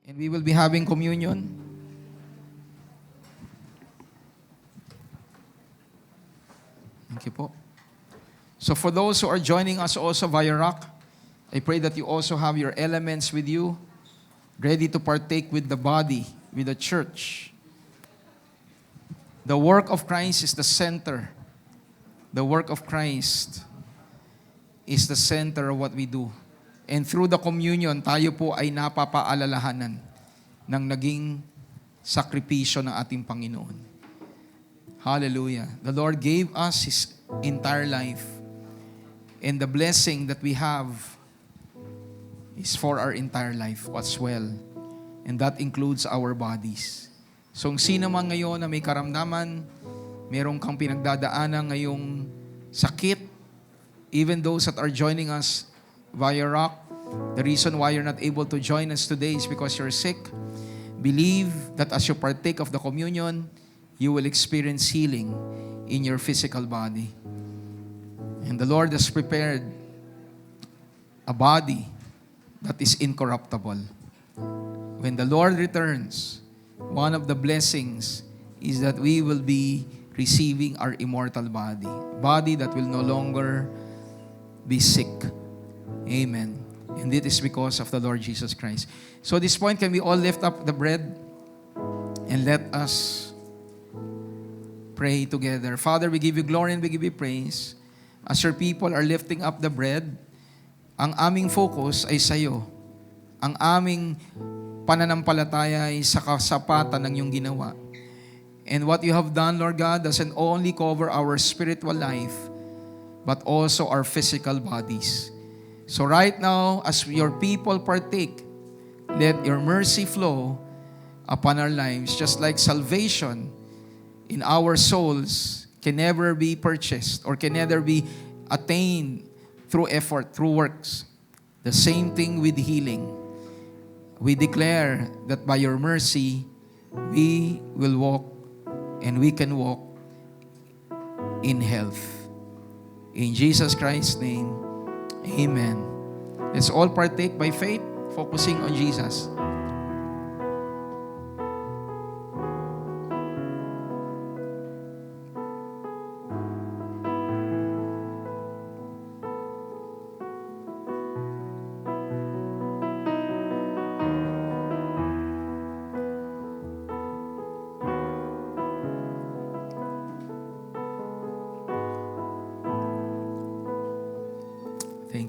And we will be having communion. Thank you po. So for those who are joining us also via Rock, I pray that you also have your elements with you, ready to partake with the body, with the church. The work of Christ is the center. The work of Christ is the center of what we do. And through the communion, tayo po ay napapaalalahanan ng naging sakripisyo ng ating Panginoon. Hallelujah. The Lord gave us His entire life. And the blessing that we have is for our entire life as well. And that includes our bodies. So kung sino man ngayon na may karamdaman, merong kang pinagdadaanan ngayong sakit, even those that are joining us via Rock, the reason why you're not able to join us today is because you're sick. Believe that as you partake of the communion, you will experience healing in your physical body. And the Lord has prepared a body that is incorruptible. When the Lord returns, one of the blessings is that we will be receiving our immortal body that will no longer be sick. Amen. And it is because of the Lord Jesus Christ. So at this point, can we all lift up the bread and let us pray together. Father, we give you glory and we give you praise. As your people are lifting up the bread, ang aming focus ay sa iyo. Ang aming pananampalataya ay sa kasapatan ng iyong ginawa. And what you have done, Lord God, doesn't only cover our spiritual life, but also our physical bodies. So right now, as your people partake, let your mercy flow upon our lives, just like salvation in our souls can never be purchased or can never be attained through effort, through works. The same thing with healing. We declare that by your mercy, we will walk and we can walk in health. In Jesus Christ's name, amen. Let's all partake by faith, focusing on Jesus.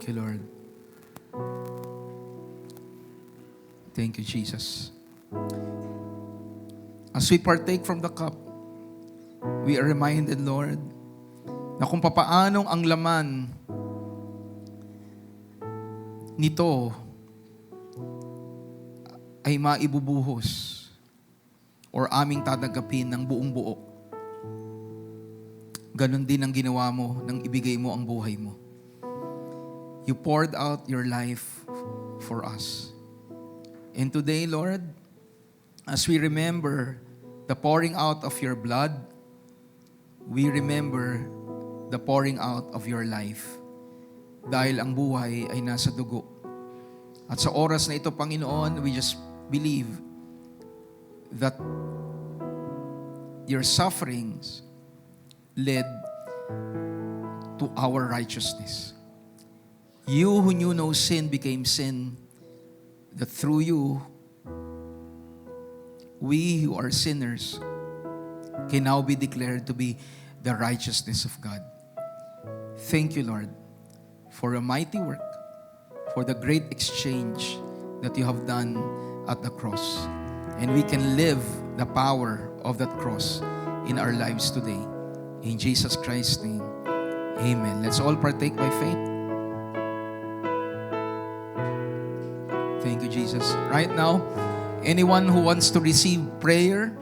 Thank you, Lord. Thank you, Jesus. As we partake from the cup, we are reminded, Lord, na kung papaanong ang laman nito ay maibubuhos or aming tatanggapin ng buong buo. Ganon din ang ginawa mo nang ibigay mo ang buhay mo. You poured out your life for us. And today, Lord, as we remember the pouring out of your blood, we remember the pouring out of your life. Dahil ang buhay ay nasa dugo. At sa oras na ito, Panginoon, we just believe that your sufferings led to our righteousness. You who knew no sin became sin, that through you, we who are sinners can now be declared to be the righteousness of God. Thank you, Lord, for a mighty work, for the great exchange that you have done at the cross. And we can live the power of that cross in our lives today. In Jesus Christ's name, amen. Let's all partake by faith. Thank you, Jesus. Right now, anyone who wants to receive prayer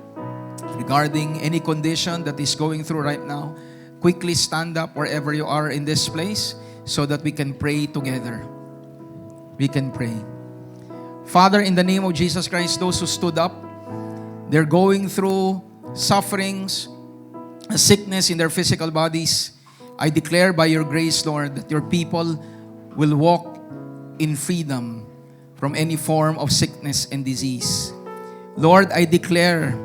regarding any condition that is going through right now, quickly stand up wherever you are in this place so that we can pray together. We can pray. Father, in the name of Jesus Christ, those who stood up, they're going through sufferings, sickness in their physical bodies. I declare by your grace, Lord, that your people will walk in freedom from any form of sickness and disease. Lord, I declare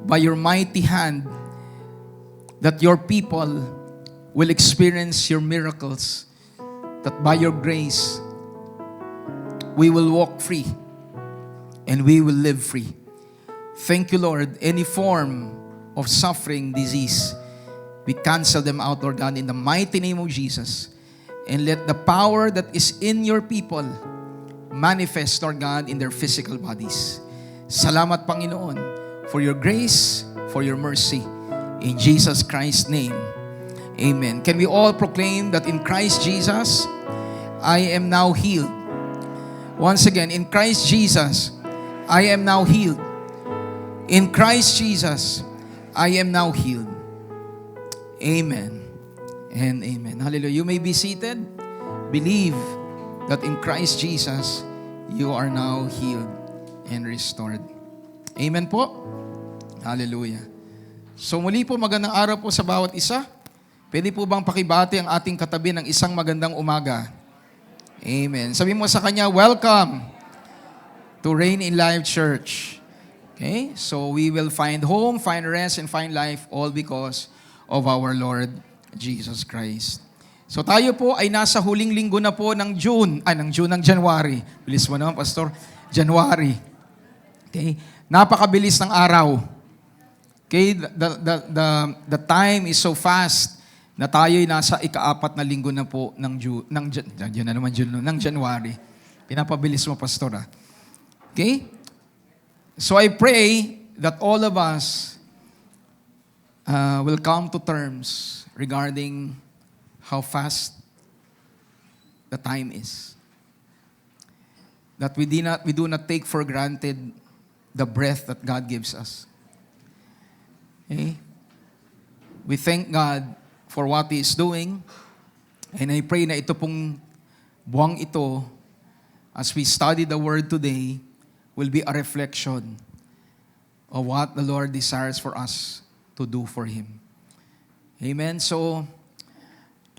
by your mighty hand that your people will experience your miracles, that by your grace, we will walk free and we will live free. Thank you, Lord. Any form of suffering, disease, we cancel them out, Lord God, in the mighty name of Jesus. And let the power that is in your people manifest, Lord God, in their physical bodies. Salamat, Panginoon, for your grace, for your mercy. In Jesus Christ's name, amen. Can we all proclaim that in Christ Jesus, I am now healed? Once again, in Christ Jesus, I am now healed. In Christ Jesus, I am now healed. Amen and amen. Hallelujah. You may be seated. Believe that in Christ Jesus, you are now healed and restored. Amen po. Hallelujah. So muli po, magandang araw po sa bawat isa. Pwede po bang pakibati ang ating katabi ng isang magandang umaga? Amen. Sabi mo sa kanya, welcome to Reign in Life Church. Okay? So we will find home, find rest, and find life all because of our Lord Jesus Christ. So tayo po ay nasa huling linggo na po ng January. Bilis mo naman, Pastor. January. Okay? Napakabilis ng araw. Okay? The time is so fast na tayo'y nasa ika-4 na linggo na po ng January. Pinapabilis mo, Pastor. Okay? So I pray that all of us will come to terms regarding how fast the time is. That we do not take for granted the breath that God gives us. Okay? We thank God for what He is doing. And I pray na ito pong buwang ito, as we study the Word today, will be a reflection of what the Lord desires for us to do for Him. Amen. So,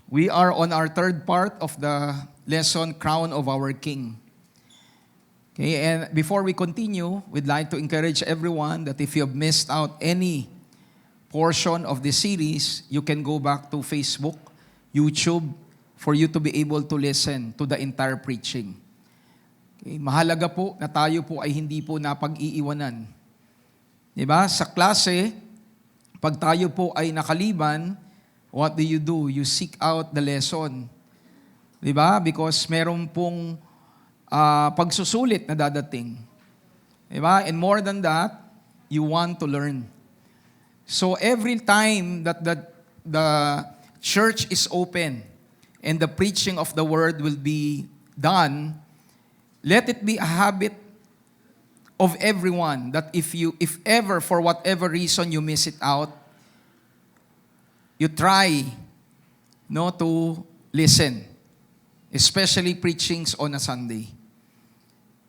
we are on our third part of the lesson, Crown of Our King. Okay, and before we continue, we'd like to encourage everyone that if you have missed out any portion of the series, you can go back to Facebook, YouTube, for you to be able to listen to the entire preaching. Okay, mahalaga po na tayo po ay hindi po napag-iiwanan. Diba? Sa klase, pag tayo po ay nakaliban, what do? You seek out the lesson. Diba? Because meron pong pagsusulit na dadating. Diba? And more than that, you want to learn. So every time that the church is open and the preaching of the word will be done, let it be a habit of everyone that if ever for whatever reason you miss it out, you try to listen, especially preachings on a Sunday.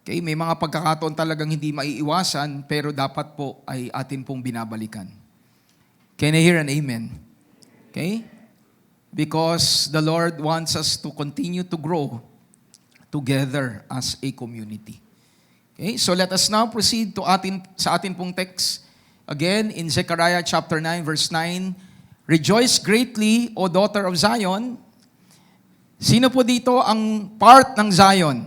Okay, may mga pagkakataon talagang hindi maiiwasan, pero dapat po ay atin pong binabalikan. Can I hear an amen? Okay? Because the Lord wants us to continue to grow together as a community. Okay? So let us now proceed to sa atin pong text. Again, in Zechariah chapter 9, verse 9, rejoice greatly, O daughter of Zion. Sino po dito ang part ng Zion?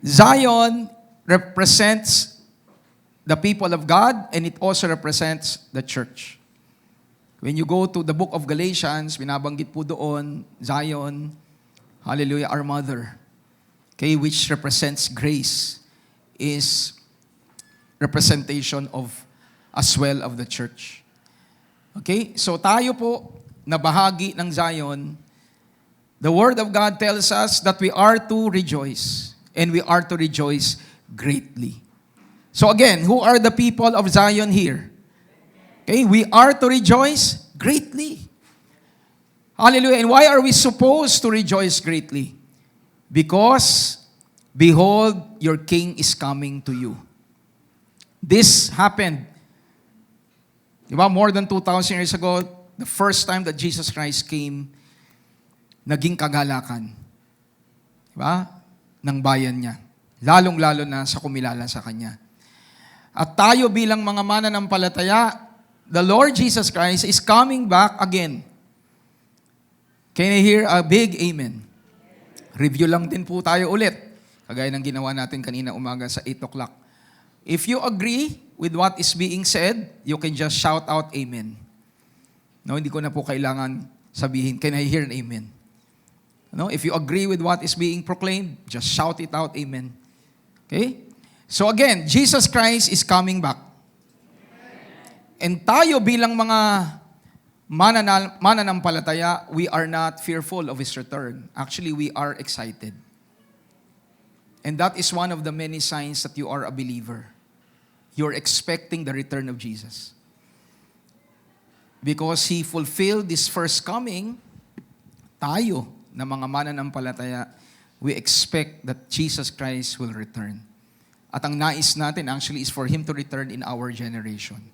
Zion represents the people of God, and it also represents the church. When you go to the book of Galatians, binabanggit po doon, Zion, hallelujah, our mother, okay, which represents grace, is representation of, as well, of the church. Okay, so tayo po, na bahagi ng Zion, the Word of God tells us that we are to rejoice, and we are to rejoice greatly. So again, who are the people of Zion here? Okay, we are to rejoice greatly. Hallelujah. And why are we supposed to rejoice greatly? Because, behold, your King is coming to you. This happened, more than 2,000 years ago, the first time that Jesus Christ came, naging kagalakan ng bayan niya. lalong-lalo na sa kumilala sa Kanya. At tayo bilang mga mananampalataya, the Lord Jesus Christ is coming back again. Can I hear a big amen? Review lang din po tayo ulit, kagaya ng ginawa natin kanina umaga sa 8 o'clock. If you agree with what is being said, you can just shout out amen. No, hindi ko na po kailangan sabihin, can I hear an amen? No, if you agree with what is being proclaimed, just shout it out, amen. Okay? So again, Jesus Christ is coming back. And tayo bilang mga mananampalataya, we are not fearful of His return. Actually, we are excited. And that is one of the many signs that you are a believer. You're expecting the return of Jesus. Because He fulfilled this first coming, tayo na mga mananampalataya, we expect that Jesus Christ will return. At ang nais natin actually is for Him to return in our generation.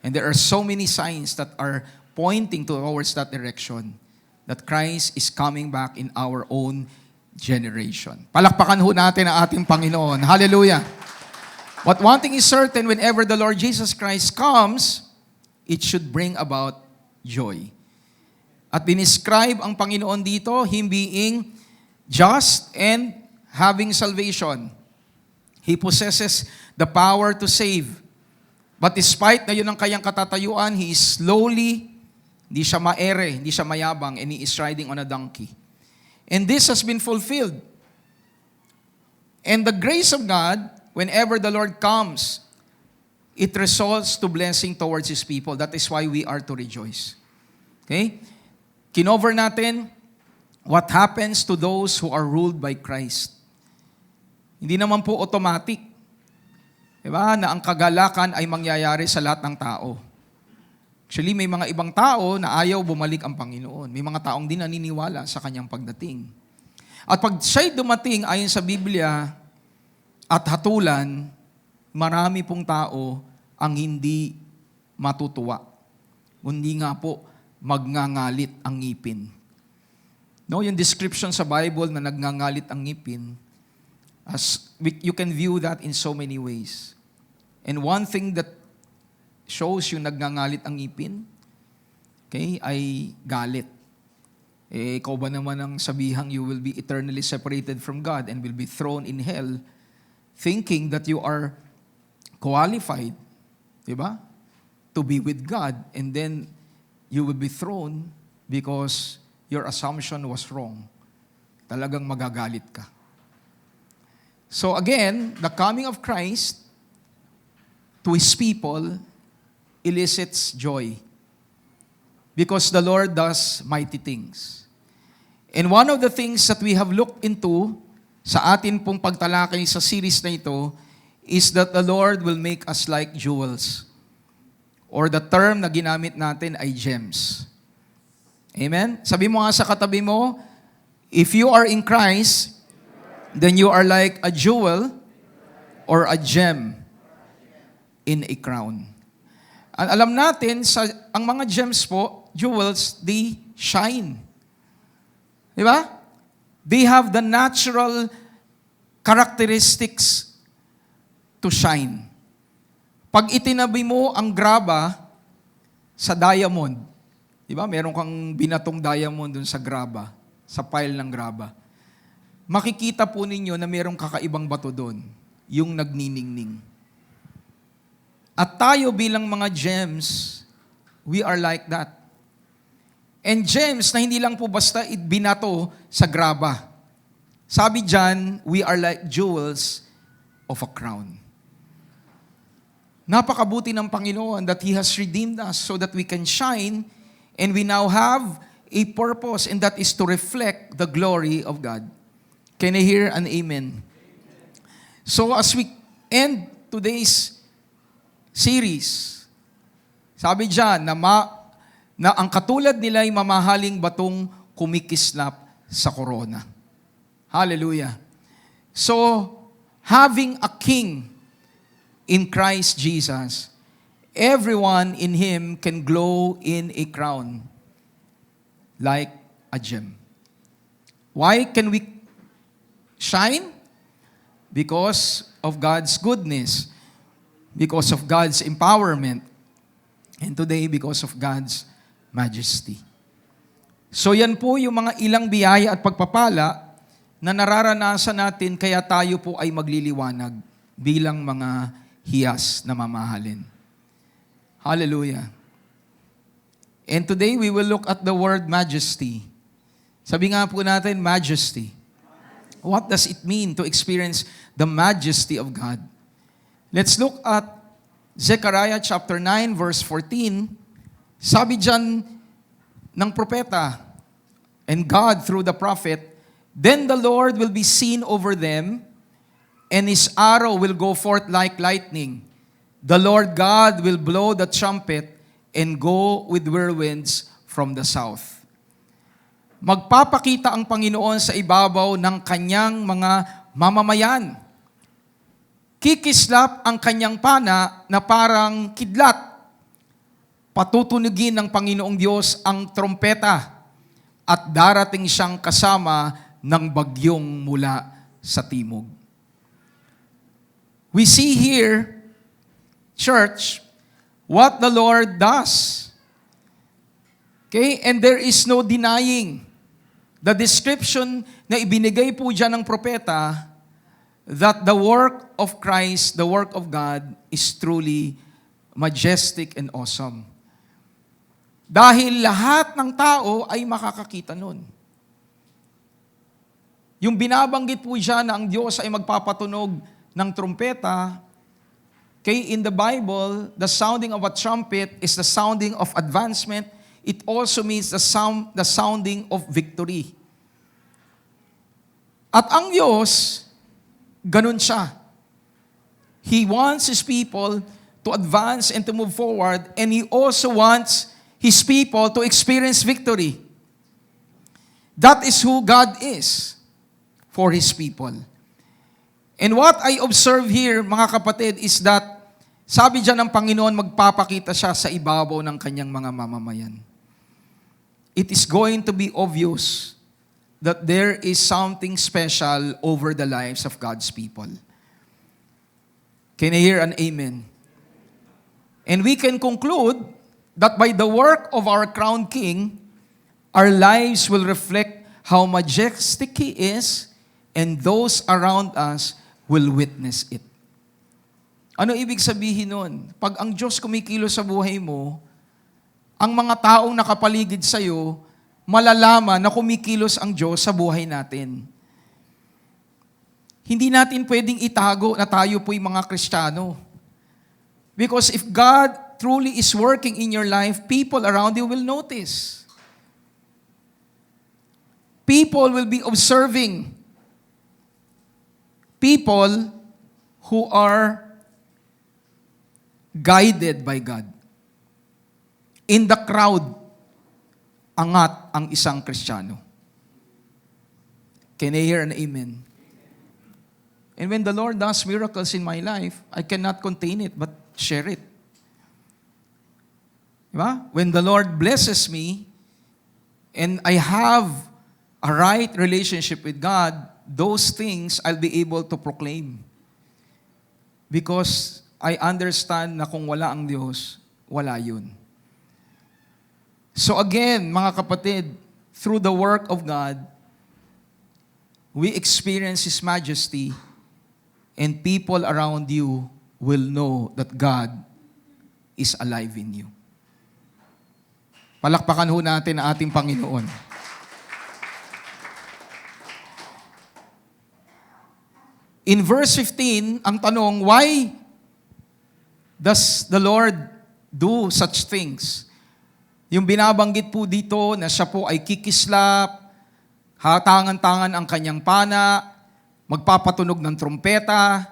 And there are so many signs that are pointing towards that direction, that Christ is coming back in our own generation. Palakpakan ho natin ang ating Panginoon. Hallelujah! But one thing is certain, whenever the Lord Jesus Christ comes, it should bring about joy. At dinescribe ang Panginoon dito, Him being just and having salvation. He possesses the power to save. But despite na yun ang kayang katatayuan, He is slowly, hindi siya maere, hindi siya mayabang, and He is riding on a donkey. And this has been fulfilled. And the grace of God, whenever the Lord comes, it results to blessing towards His people. That is why we are to rejoice. Okay? Kinover natin what happens to those who are ruled by Christ. Hindi naman po automatic. Diba? Na ang kagalakan ay mangyayari sa lahat ng tao. Actually, may mga ibang tao na ayaw bumalik ang Panginoon. May mga taong di naniniwala sa Kanyang pagdating. At pag siya'y dumating, ayon sa Biblia at hatulan, marami pong tao ang hindi matutuwa. Kundi nga po, magngangalit ang ngipin. No, yung description sa Bible na nagngangalit ang ngipin, you can view that in so many ways. And one thing that shows yung nagngangalit ang ngipin, okay, ay galit. Ikaw ba naman ang sabihang you will be eternally separated from God and will be thrown in hell, thinking that you are qualified, diba, to be with God, and then you will be thrown because your assumption was wrong. Talagang magagalit ka. So again, the coming of Christ to His people elicits joy because the Lord does mighty things. And one of the things that we have looked into sa atin pong pagtalakay sa series na ito is that the Lord will make us like jewels. Or the term na ginamit natin ay gems. Amen? Sabi mo nga sa katabi mo, if you are in Christ, then you are like a jewel or a gem in a crown. Alam natin, ang mga gems po, jewels, they shine. Di ba? They have the natural characteristics to shine. Pag itinabi mo ang graba sa diamond, di ba? Meron kang binatong diamond dun sa graba, sa pile ng graba. Makikita po ninyo na merong kakaibang bato doon, yung nagniningning. At tayo bilang mga gems, we are like that. And gems na hindi lang po basta binato sa graba. Sabi dyan, we are like jewels of a crown. Napakabuti ng Panginoon that He has redeemed us so that we can shine, and we now have a purpose, and that is to reflect the glory of God. Can I hear an amen? So as we end today's series, sabi dyan na ang katulad nila ay mamahaling batong kumikislap sa korona. Hallelujah. So, having a king in Christ Jesus, everyone in Him can glow in a crown like a gem. Why can we shine? because of God's goodness, because of God's empowerment, and today because of God's majesty. So yan po yung mga ilang biyaya at pagpapala na nararanasan natin kaya tayo po ay magliliwanag bilang mga hiyas na mamahalin. Hallelujah. And today we will look at the word majesty. Sabi nga po natin, majesty. What does it mean to experience the majesty of God? Let's look at Zechariah chapter 9 verse 14. Sabi dyan ng propeta and God through the prophet, "Then the Lord will be seen over them, and His arrow will go forth like lightning. The Lord God will blow the trumpet and go with whirlwinds from the south." Magpapakita ang Panginoon sa ibabaw ng kanyang mga mamamayan. Kikislap ang kanyang pana na parang kidlat. Patutunugin ng Panginoong Diyos ang trompeta at darating siyang kasama ng bagyong mula sa timog. We see here, church, what the Lord does. Okay? And there is no denying the description na ibinigay po dyan ng propeta that the work of Christ, the work of God, is truly majestic and awesome. Dahil lahat ng tao ay makakakita nun. Yung binabanggit po dyan na ang Diyos ay magpapatunog ng trumpeta, in the Bible, the sounding of a trumpet is the sounding of advancement. It also means the sounding of victory. At ang Diyos, ganun siya. He wants His people to advance and to move forward, and He also wants His people to experience victory. That is who God is for His people. And what I observe here, mga kapatid, is that sabi dyan ng Panginoon, magpapakita siya sa ibabaw ng kanyang mga mamamayan. It is going to be obvious that there is something special over the lives of God's people. Can I hear an amen? And we can conclude that by the work of our crowned King, our lives will reflect how majestic He is, and those around us will witness it. Ano ibig sabihin nun? Pag ang Diyos kumikilos sa buhay mo, ang mga taong nakapaligid sa'yo, malalaman na kumikilos ang Diyos sa buhay natin. Hindi natin pwedeng itago na tayo po'y mga Kristiyano. Because if God truly is working in your life, people around you will notice. People will be observing. People who are guided by God. In the crowd, angat ang isang Kristiyano. Can I hear an amen? And when the Lord does miracles in my life, I cannot contain it but share it. Diba? When the Lord blesses me and I have a right relationship with God, those things I'll be able to proclaim. Because I understand na kung wala ang Diyos, wala yun. So again, mga kapatid, through the work of God, we experience His majesty, and people around you will know that God is alive in you. Palakpakan ho natin ang ating Panginoon. In verse 15, ang tanong, why does the Lord do such things? Yung binabanggit po dito na siya po ay kikislap, hatangan-tangan ang kanyang pana, magpapatunog ng trompeta,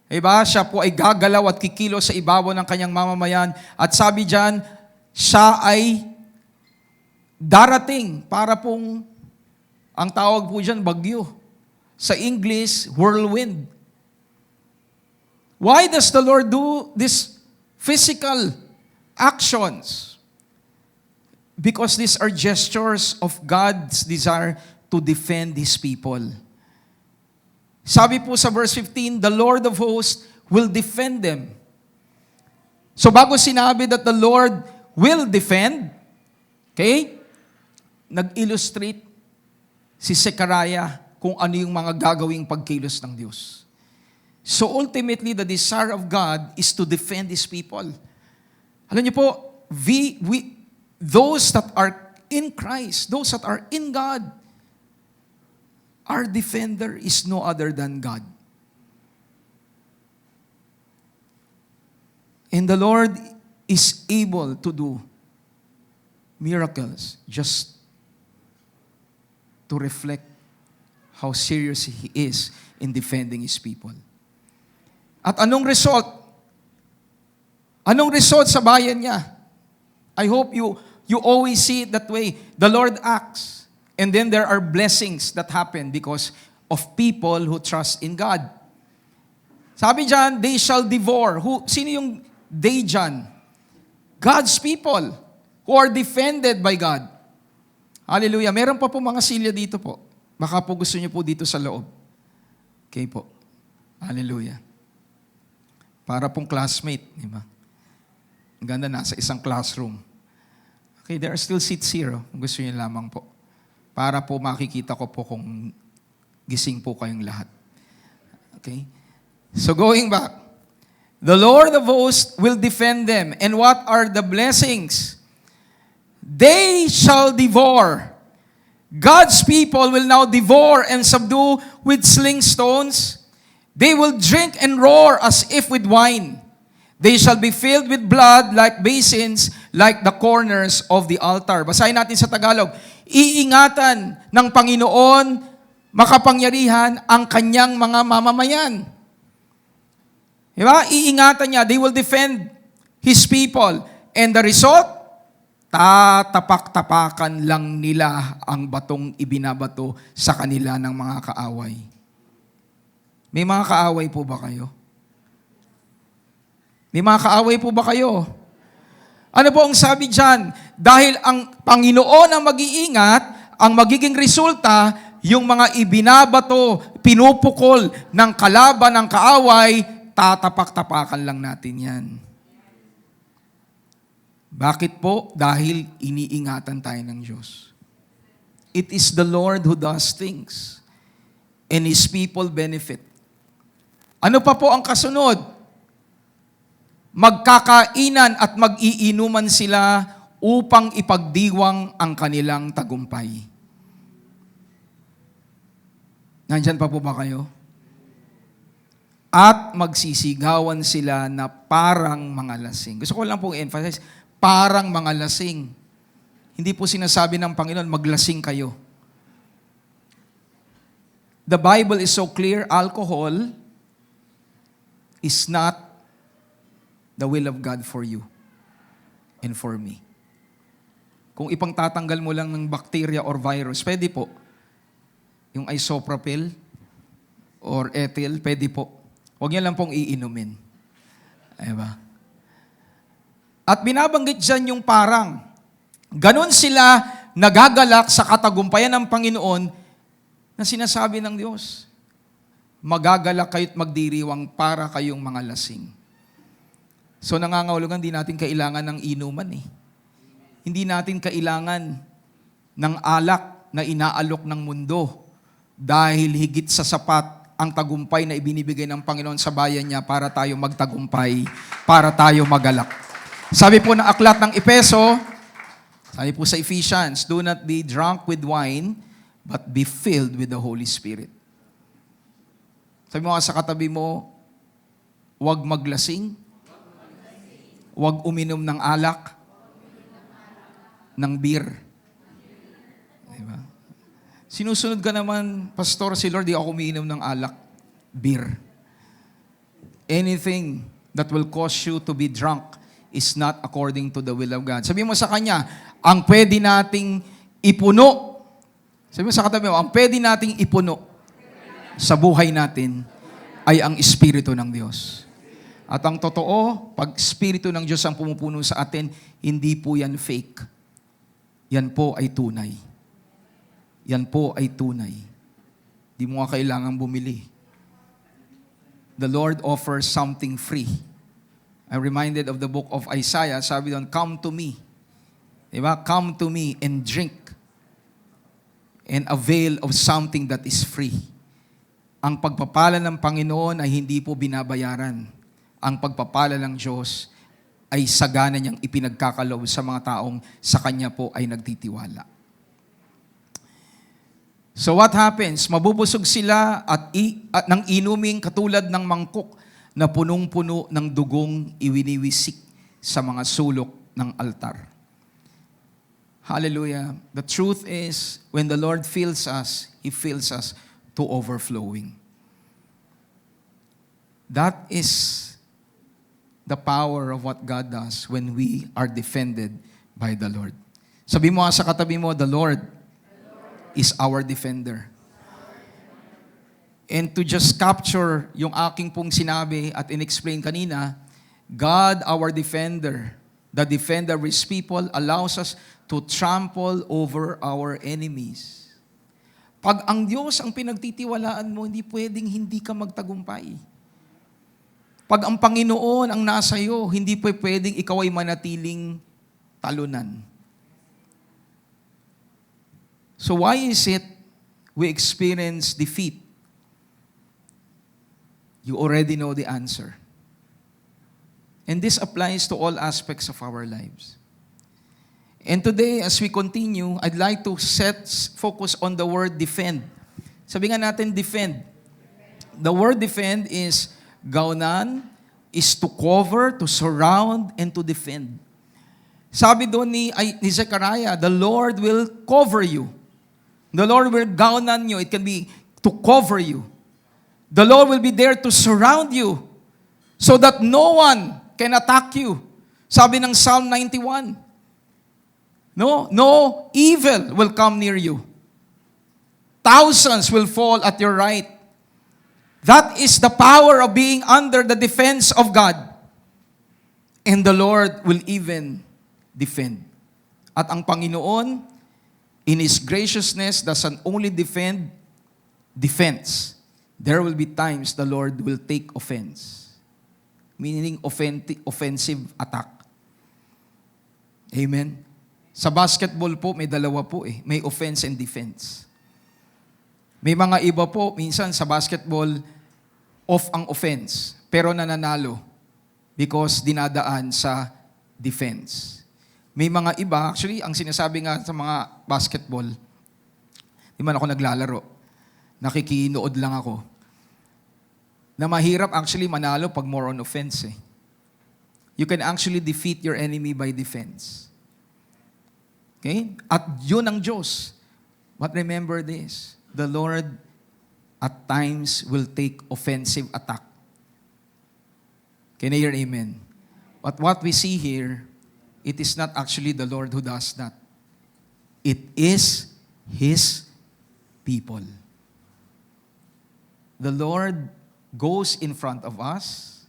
diba? Siya po ay gagalaw at kikilos sa ibabaw ng kanyang mamamayan. At sabi diyan, siya ay darating para pong, ang tawag po diyan, bagyo. Sa English, whirlwind. Why does the Lord do these physical actions? Because these are gestures of God's desire to defend His people. Sabi po sa verse 15, the Lord of hosts will defend them. So bago sinabi that the Lord will defend, okay, nag-illustrate si Zechariah kung ano yung mga gagawing pagkilos ng Diyos. So ultimately, the desire of God is to defend His people. Alam niyo po, those that are in Christ, those that are in God, our defender is no other than God. And the Lord is able to do miracles just to reflect how serious He is in defending His people. At anong result? Anong result sa bayan niya? I hope you always see it that way. The Lord acts, and then there are blessings that happen because of people who trust in God. Sabi dyan, they shall devour. Sino yung they dyan? God's people who are defended by God. Hallelujah. Meron pa po mga silya dito po. Baka po gusto niyo po dito sa loob. Okay po. Hallelujah. Para pong classmate, di ba? Ang ganda, nasa isang classroom. Okay, there are still seats here. Kung gusto niyo lamang po. Para po makikita ko po kung gising po kayong lahat. Okay? So going back, the Lord of hosts will defend them. And what are the blessings? They shall devour. God's people will now devour and subdue with sling stones. They will drink and roar as if with wine. They shall be filled with blood like basins, like the corners of the altar. Basahin natin sa Tagalog. Iingatan ng Panginoon, makapangyarihan, ang kanyang mga mamamayan. Diba? Iingatan niya. They will defend His people. And the result, tatapak-tapakan lang nila ang batong ibinabato sa kanila ng mga kaaway. May mga kaaway po ba kayo? May mga kaaway po ba kayo? Ano po ang sabi dyan? Dahil ang Panginoon ang mag-iingat, ang magiging resulta, yung mga ibinabato, pinupukol ng kalaban ng kaaway, tatapak-tapakan lang natin yan. Bakit po? Dahil iniingatan tayo ng Diyos. It is the Lord who does things, and His people benefit. Ano pa po ang kasunod? Magkakainan at mag-iinuman sila upang ipagdiwang ang kanilang tagumpay. Nandyan pa po ba kayo? At magsisigawan sila na parang mga lasing. Gusto ko lang pong emphasize, parang mga lasing. Hindi po sinasabi ng Panginoon, maglasing kayo. The Bible is so clear, alcohol is not the will of God for you and for me. Kung ipangtatanggal mo lang ng bacteria or virus, pwede po. Yung isopropyl or ethyl, pwede po. Huwag niyo lang pong iinumin. Diba? At binabanggit dyan yung parang. Ganon sila nagagalak sa katagumpayan ng Panginoon na sinasabi ng Diyos. Magagalak kayo't magdiriwang para kayong mga lasing. So nangangahulugan, hindi natin kailangan ng inuman eh. Hindi natin kailangan ng alak na inaalok ng mundo dahil higit sa sapat ang tagumpay na ibinibigay ng Panginoon sa bayan niya para tayo magtagumpay, para tayo magalak. Sabi po ng aklat ng Epeso, sabi po sa Ephesians, do not be drunk with wine, but be filled with the Holy Spirit. Sabi mo nga sa katabi mo, huwag maglasing, huwag uminom ng alak, ng beer. Diba? Sinusunod ka naman, Pastor, si Lord, di ako umiinom ng alak, beer. Anything that will cause you to be drunk is not according to the will of God. Sabi mo sa Kanya, ang pwede nating ipuno, sabi mo sa katabi mo, ang pwede nating ipuno sa buhay natin ay ang Espiritu ng Diyos. At ang totoo, pag Espiritu ng Diyos ang pumupuno sa atin, hindi po yan fake. Yan po ay tunay. Yan po ay tunay. Di mo nga kailangan bumili. the Lord offers something free. I'm reminded of the book of Isaiah. Sabi doon, come to me. Diba? Come to me and drink and avail of something that is free. Ang pagpapala ng Panginoon ay hindi po binabayaran. Ang pagpapala ng Diyos ay sagana niyang ipinagkakaloob sa mga taong sa Kanya po ay nagtitiwala. So what happens? Mabubusog sila at ng inuming katulad ng mangkok na punong-puno ng dugong iwiniwisik sa mga sulok ng altar. Hallelujah. The truth is, when the Lord fills us, He fills us to overflowing. That is the power of what God does when we are defended by the Lord. Sabi mo sa katabi mo, the Lord is our defender. And to just capture yung aking pong sinabi at in-explain kanina, God, our defender, the defender of His people, allows us to trample over our enemies. Pag ang Diyos ang pinagtitiwalaan mo, hindi pwedeng hindi ka magtagumpay. Pag ang Panginoon ang nasa iyo, hindi pwedeng ikaw ay manatiling talunan. So why is it we experience defeat? You already know the answer. And this applies to all aspects of our lives. And today, as we continue, I'd like to focus on the word defend. Sabi nga natin, defend. The word defend is gaunan, is to cover, to surround, and to defend. Sabi doon ni Zechariah, the Lord will cover you. The Lord will gaunan you. It can be to cover you. The Lord will be there to surround you so that no one can attack you. Sabi ng Psalm 91, no evil will come near you. Thousands will fall at your right. That is the power of being under the defense of God. And the Lord will even defend. At ang Panginoon, in His graciousness, doesn't only defense. There will be times the Lord will take offense. Meaning offensive attack. Amen? Sa basketball po, may dalawa po eh. May offense and defense. May mga iba po, minsan sa basketball, off ang offense, pero nananalo because dinadaan sa defense. May mga iba, actually, ang sinasabi nga sa mga basketball, di man ako naglalaro, nakikinood lang ako, na mahirap actually manalo pag more on offense eh. You can actually defeat your enemy by defense. Okay? At yun ang Diyos. But remember this, the Lord at times will take offensive attack. Can I hear amen? But what we see here, it is not actually the Lord who does that. It is His people. The Lord goes in front of us.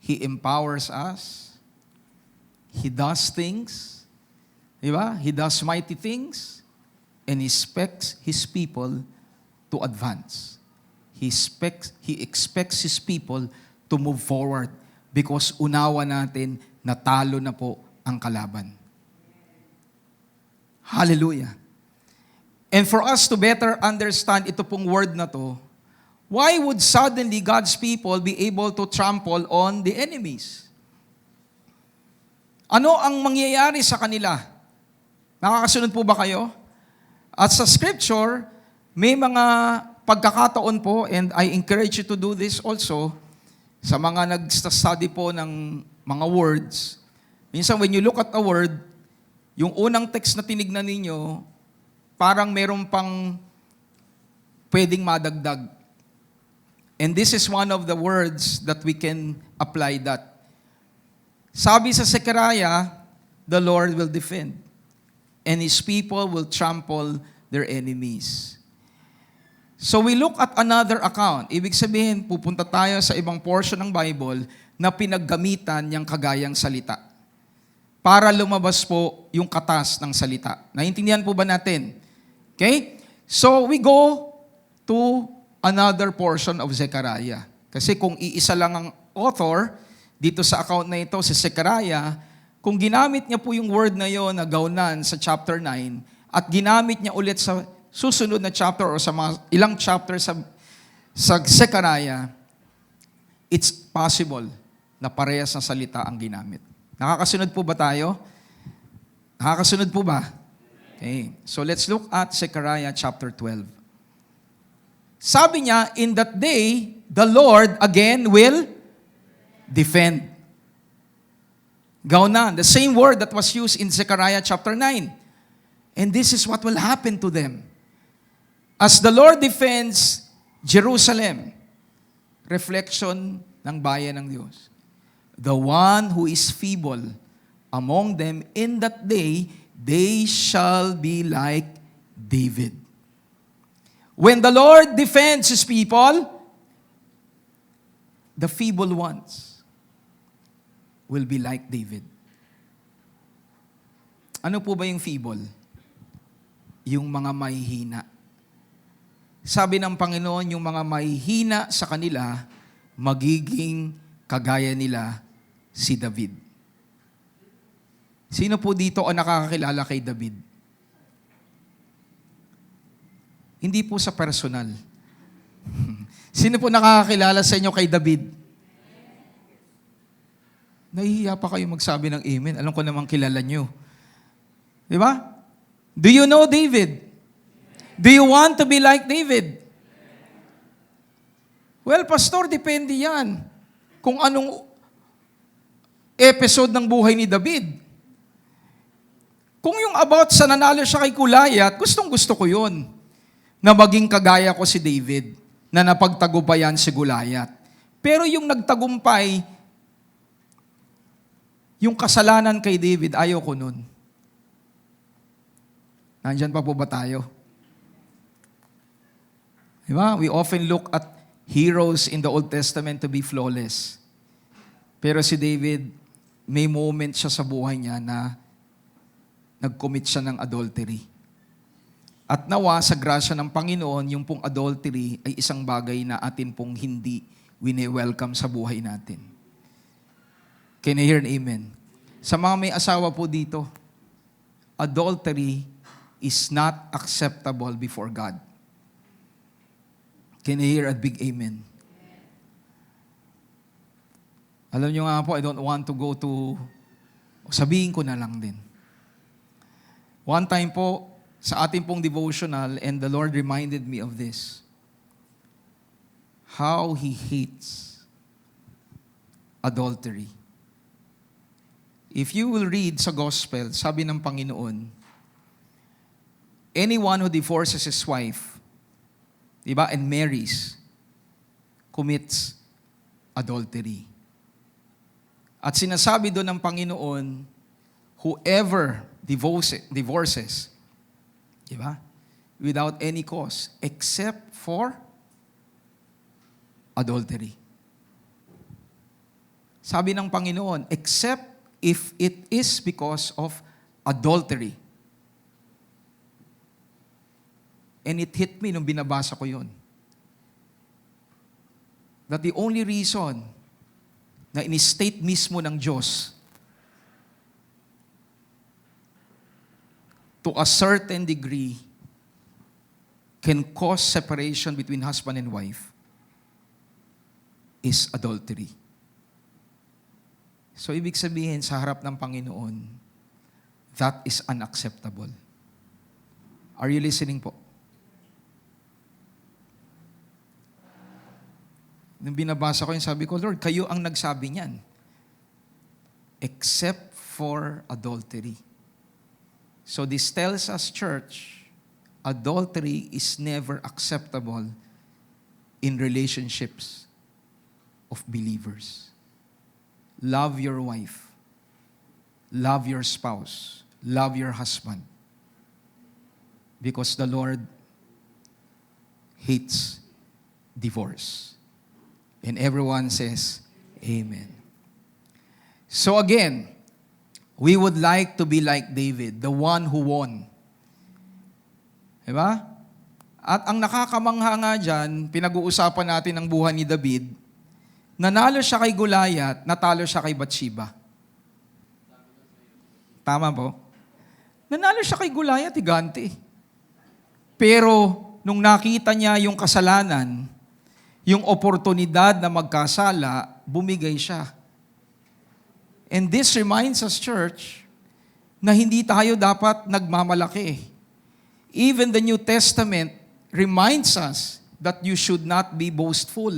He empowers us. He does things. Diba? He does mighty things. And He expects His people to advance. He expects His people to move forward because unawa natin natalo na po ang kalaban. Hallelujah. And for us to better understand ito pong word na to, why would suddenly God's people be able to trample on the enemies? Ano ang mangyayari sa kanila? Nakakasunod po ba kayo? At sa scripture, may mga pagkakataon po, and I encourage you to do this also, sa mga nag-study po ng mga words. Minsan when you look at a word, yung unang text na tinignan ninyo, parang meron pang pwedeng madagdag. And this is one of the words that we can apply that. Sabi sa Zechariah, the Lord will defend, and His people will trample their enemies. So we look at another account. Ibig sabihin, pupunta tayo sa ibang portion ng Bible na pinaggamitan niyang kagayang salita para lumabas po yung katas ng salita. Naintindihan po ba natin? Okay? So we go to another portion of Zechariah. Kasi kung iisa lang ang author, dito sa account na ito, si Zechariah, kung ginamit niya po yung word na yon na gaunan sa chapter 9, at ginamit niya ulit sa susunod na chapter o sa mga ilang chapter sa Zechariah, it's possible na parehas na salita ang ginamit. Nakakasunod po ba tayo? Nakakasunod po ba? Okay. So let's look at Zechariah chapter 12. Sabi niya, in that day, the Lord again will defend. Gaunan, the same word that was used in Zechariah chapter 9. And this is what will happen to them. As the Lord defends Jerusalem, reflection ng bayan ng Diyos. The one who is feeble among them in that day, they shall be like David. When the Lord defends His people, the feeble ones will be like David. Ano po ba yung feeble? Yung mga mahihina. Sabi ng Panginoon, yung mga mahihina sa kanila, magiging kagaya nila si David. Sino po dito ang nakakakilala kay David? Hindi po sa personal. Sino po nakakakilala sa inyo kay David? Nahihiya pa kayo magsabi ng amen. Alam ko namang kilala nyo. Di ba? Do you know David? Do you want to be like David? Well, pastor, depende yan. Kung anong episode ng buhay ni David. Kung yung about sa nanalo siya kay Goliath, gustong-gusto ko yun. Na maging kagaya ko si David, na napagtagumpayan si Goliath. Pero yung nagtagumpay, yung kasalanan kay David, ayaw ko nun. Nandyan pa po ba tayo? Diba? We often look at heroes in the Old Testament to be flawless. Pero si David, may moment siya sa buhay niya na nag-commit siya ng adultery. At nawa sa grasya ng Panginoon, yung pong adultery ay isang bagay na atin pong hindi wini-welcome sa buhay natin. Can I hear an amen? Sa mga may asawa po dito, adultery is not acceptable before God. Can I hear a big amen? Alam nyo nga po, I don't want to go to, sabihin ko na lang din. One time po, sa ating pong devotional, and the Lord reminded me of this. How He hates adultery. If you will read sa gospel, sabi ng Panginoon, anyone who divorces his wife, diba, and marries, commits adultery. At sinasabi doon ng Panginoon, whoever divorces, diba? Without any cause, except for adultery. Sabi ng Panginoon, except if it is because of adultery. And it hit me nung binabasa ko yun. That the only reason na in-state mismo ng Diyos to a certain degree, can cause separation between husband and wife is adultery. So, ibig sabihin, sa harap ng Panginoon, that is unacceptable. Are you listening po? Nung binabasa ko yun, sabi ko, Lord, kayo ang nagsabi niyan. Except for adultery. So this tells us, church, adultery is never acceptable in relationships of believers. Love your wife. Love your spouse. Love your husband. Because the Lord hates divorce. And everyone says, Amen. So again, we would like to be like David, the one who won. Diba? At ang nakakamangha nga dyan, pinag-uusapan natin ang buhay ni David, nanalo siya kay Goliath, natalo siya kay Bathsheba. Tama po? Nanalo siya kay Goliath, higante. Pero nung nakita niya yung kasalanan, yung oportunidad na magkasala, bumigay siya. And this reminds us, church, na hindi tayo dapat nagmamalaki. Even the New Testament reminds us that you should not be boastful,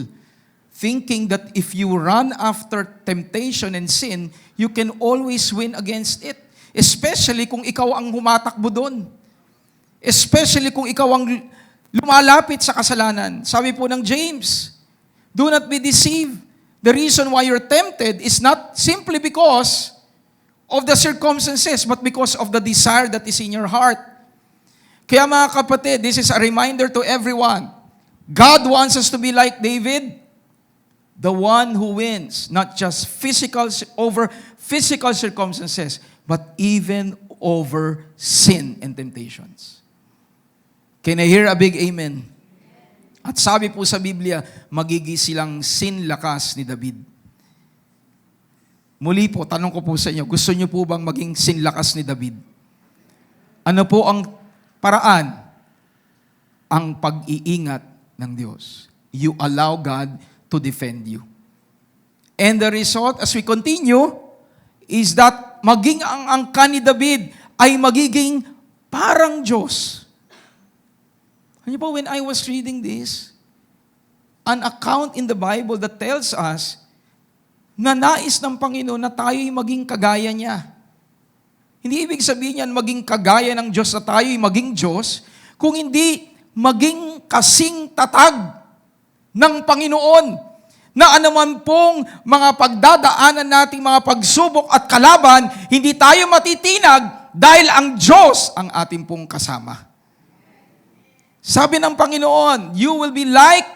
thinking that if you run after temptation and sin, you can always win against it. Especially kung ikaw ang humatakbo doon. Especially kung ikaw ang lumalapit sa kasalanan. Sabi po ng James, do not be deceived. The reason why you're tempted is not simply because of the circumstances, but because of the desire that is in your heart. Kaya mga kapatid, this is a reminder to everyone. God wants us to be like David, the one who wins, not just over physical circumstances, but even over sin and temptations. Can I hear a big amen? At sabi po sa Biblia, magiging silang sinlakas ni David. Muli po, tanong ko po sa inyo, gusto niyo po bang maging sinlakas ni David? Ano po ang paraan? Ang pag-iingat ng Diyos. You allow God to defend you. And the result, as we continue, is that maging ang angkan ni David ay magiging parang Diyos. Ano po, when I was reading this, an account in the Bible that tells us na nais ng Panginoon na tayo'y maging kagaya niya. Hindi ibig sabihin yan maging kagaya ng Diyos na tayo'y maging Diyos, kung hindi maging kasing tatag ng Panginoon na anuman pong mga pagdadaanan nating mga pagsubok at kalaban, hindi tayo matitinag dahil ang Diyos ang ating pong kasama. Sabi ng Panginoon, you will be like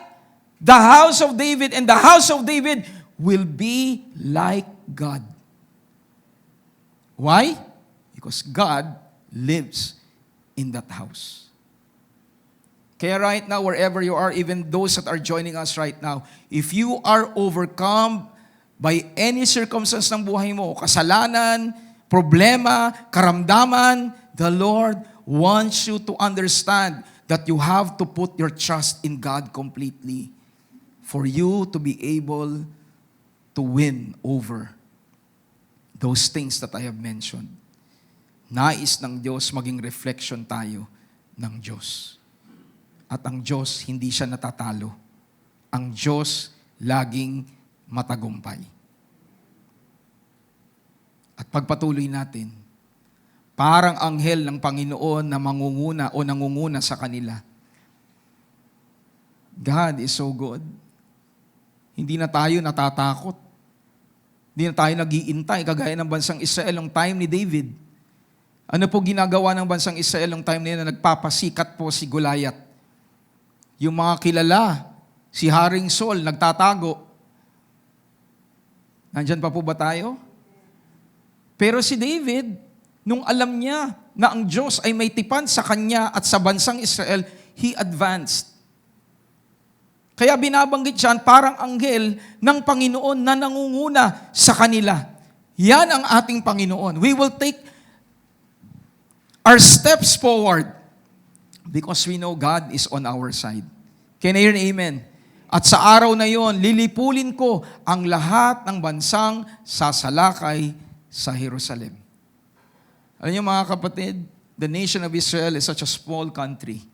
the house of David, and the house of David will be like God. Why? Because God lives in that house. Kaya right now, wherever you are, even those that are joining us right now, if you are overcome by any circumstance ng buhay mo, kasalanan, problema, karamdaman, the Lord wants you to understand that you have to put your trust in God completely for you to be able to win over those things that I have mentioned. Nais ng Diyos maging reflection tayo ng Diyos. At ang Diyos, hindi siya natatalo. Ang Diyos, laging matagumpay. At pagpatuloy natin, parang anghel ng Panginoon na mangunguna o nangunguna sa kanila. God is so good. Hindi na tayo natatakot. Hindi na tayo nag-iintay, kagaya ng bansang Israel ng time ni David. Ano po ginagawa ng bansang Israel ng time na nagpapasikat po si Goliath? Yung mga kilala, si Haring Saul, nagtatago. Nandyan pa po ba tayo? Pero si David, nung alam niya na ang Diyos ay may tipan sa kanya at sa bansang Israel, he advanced. Kaya binabanggit siya, parang anghel ng Panginoon na nangunguna sa kanila. Yan ang ating Panginoon. We will take our steps forward because we know God is on our side. Can I hear an amen? At sa araw na yon, lilipulin ko ang lahat ng bansang sasalakay sa Jerusalem. Alam niyo mga kapatid, the nation of Israel is such a small country.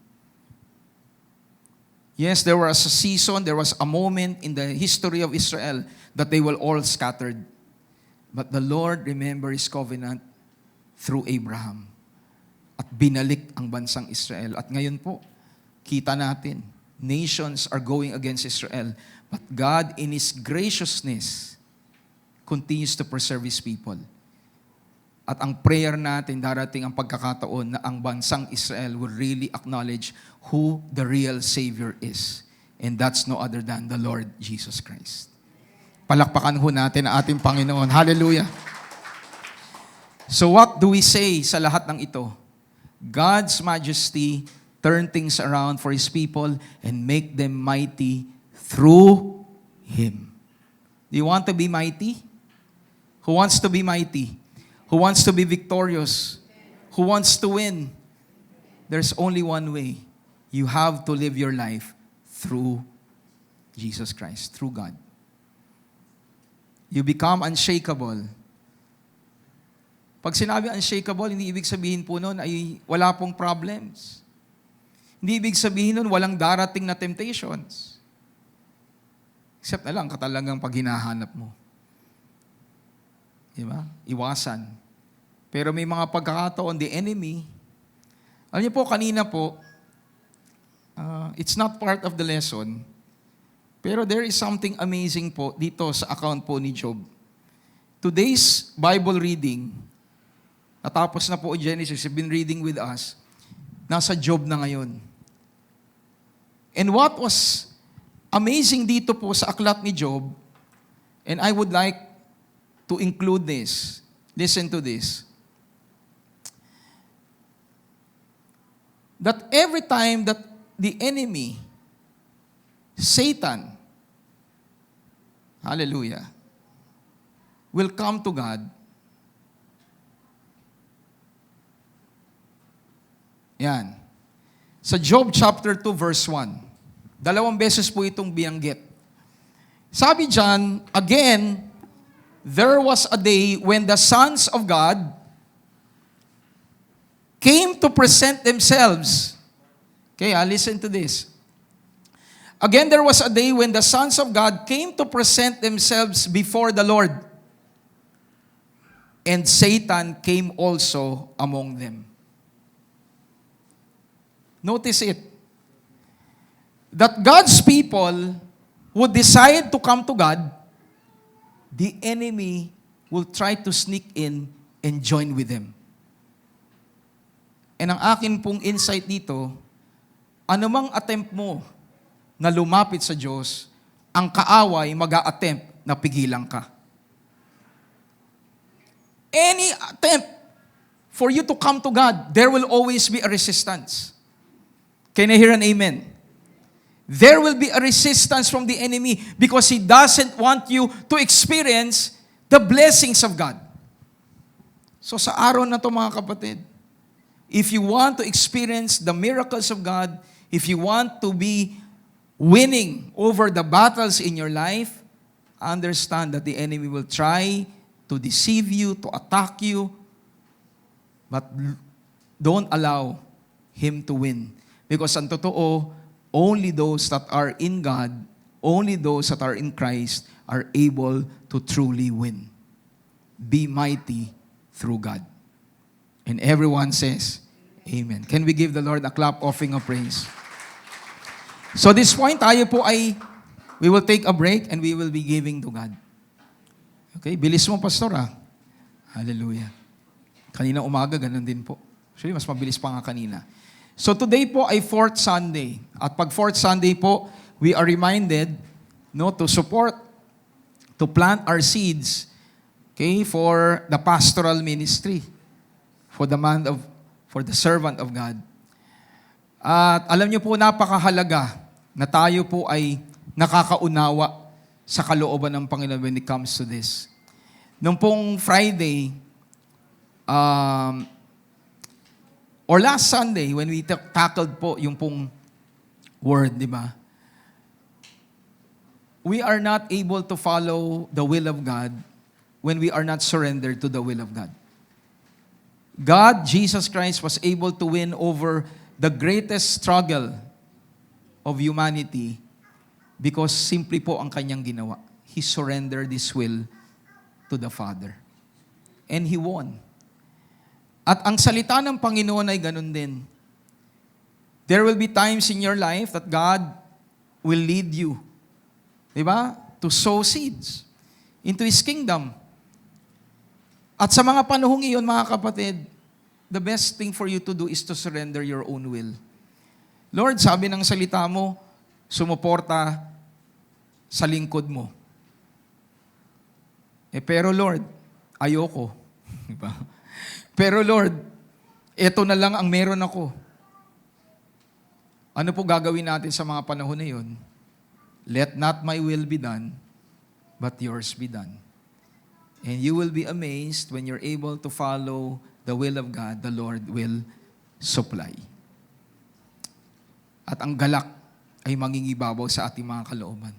Yes, there was a season, there was a moment in the history of Israel that they were all scattered. But the Lord remembered His covenant through Abraham. At binalik ang bansang Israel. At ngayon po, kita natin, nations are going against Israel. But God in His graciousness continues to preserve His people. At ang prayer natin, darating ang pagkakataon na ang bansang Israel will really acknowledge who the real Savior is. And that's no other than the Lord Jesus Christ. Palakpakan ho natin ang ating Panginoon. Hallelujah! So what do we say sa lahat ng ito? God's majesty turn things around for His people, and make them mighty through Him. Do you want to be mighty? Who wants to be mighty? Who wants to be victorious? Who wants to win? There's only one way. You have to live your life through Jesus Christ, through God. You become unshakable. Pag sinabi unshakable, hindi ibig sabihin po nun ay wala pong problems. Hindi ibig sabihin nun walang darating na temptations. Except na lang katalagang pag hinahanap mo. Diba? Iwasan. Pero may mga pagkakataon, the enemy, alam niyo po, kanina po, it's not part of the lesson, pero there is something amazing po dito sa account po ni Job. Today's Bible reading, natapos na po Genesis, you've been reading with us, nasa Job na ngayon. And what was amazing dito po sa aklat ni Job, and I would like to include this, listen to this, that every time that the enemy, Satan, hallelujah, will come to God, yan, sa Job chapter 2 verse 1, 2 beses po itong biyanggit. Sabi dyan, again, there was a day when the sons of God came to present themselves. Okay, listen to this. Again, there was a day when the sons of God came to present themselves before the Lord. And Satan came also among them. Notice it. That God's people would decide to come to God, the enemy will try to sneak in and join with them. And ang akin pong insight dito, anumang attempt mo na lumapit sa Diyos, ang kaaway mag-a-attempt na pigilan ka. Any attempt for you to come to God, there will always be a resistance. Can I hear an amen? There will be a resistance from the enemy because he doesn't want you to experience the blessings of God. So sa araw na to mga kapatid, if you want to experience the miracles of God, if you want to be winning over the battles in your life, understand that the enemy will try to deceive you, to attack you, but don't allow him to win. Because ang totoo, only those that are in God, only those that are in Christ are able to truly win. Be mighty through God. And everyone says, Amen. Can we give the Lord a clap offering of praise? So this point, we will take a break and we will be giving to God. Okay, bilis mo, Pastor, Hallelujah. Kanina umaga, ganun din po. Actually, mas mabilis pa nga kanina. So today po ay 4th Sunday. At pag 4th Sunday po, we are reminded to support, to plant our seeds, okay, for the pastoral ministry, for the servant of God. At alam niyo po, napakahalaga na tayo po ay nakakaunawa sa kalooban ng Panginoon when it comes to this. Nung pong Friday, or last Sunday, when we tackled po yung pong word, di ba? We are not able to follow the will of God when we are not surrendered to the will of God. God, Jesus Christ, was able to win over the greatest struggle of humanity because simply po ang kanyang ginawa. He surrendered His will to the Father. And He won. At ang salita ng Panginoon ay ganun din. There will be times in your life that God will lead you, di ba, to sow seeds into His kingdom. At sa mga panahong iyon, mga kapatid, the best thing for you to do is to surrender your own will. Lord, sabi ng salita mo, sumuporta sa lingkod mo. Pero Lord, ayoko. Pero Lord, eto na lang ang meron ako. Ano po gagawin natin sa mga panahon na yun? Let not my will be done, but yours be done. And you will be amazed when you're able to follow the will of God, the Lord will supply. At ang galak ay mangingibabaw sa ating mga kalooban.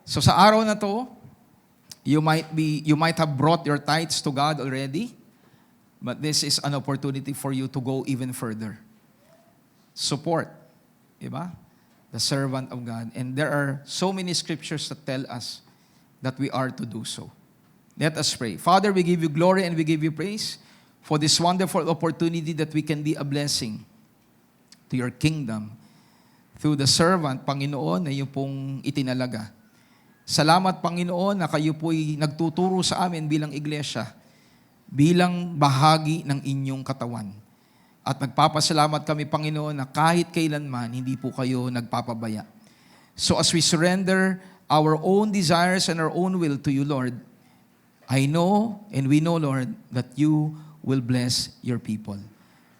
So sa araw na to, you might have brought your tithes to God already, but this is an opportunity for you to go even further. Support, diba? The servant of God. And there are so many scriptures that tell us that we are to do so. Let us pray. Father, we give you glory and we give you praise for this wonderful opportunity that we can be a blessing to your kingdom through the servant, Panginoon, na iyo pong itinalaga. Salamat, Panginoon, na kayo po'y nagtuturo sa amin bilang iglesia, bilang bahagi ng inyong katawan. At nagpapasalamat kami, Panginoon, na kahit kailanman, hindi po kayo nagpapabaya. So as we surrender our own desires and our own will to you, Lord, I know and we know, Lord, that you will bless your people.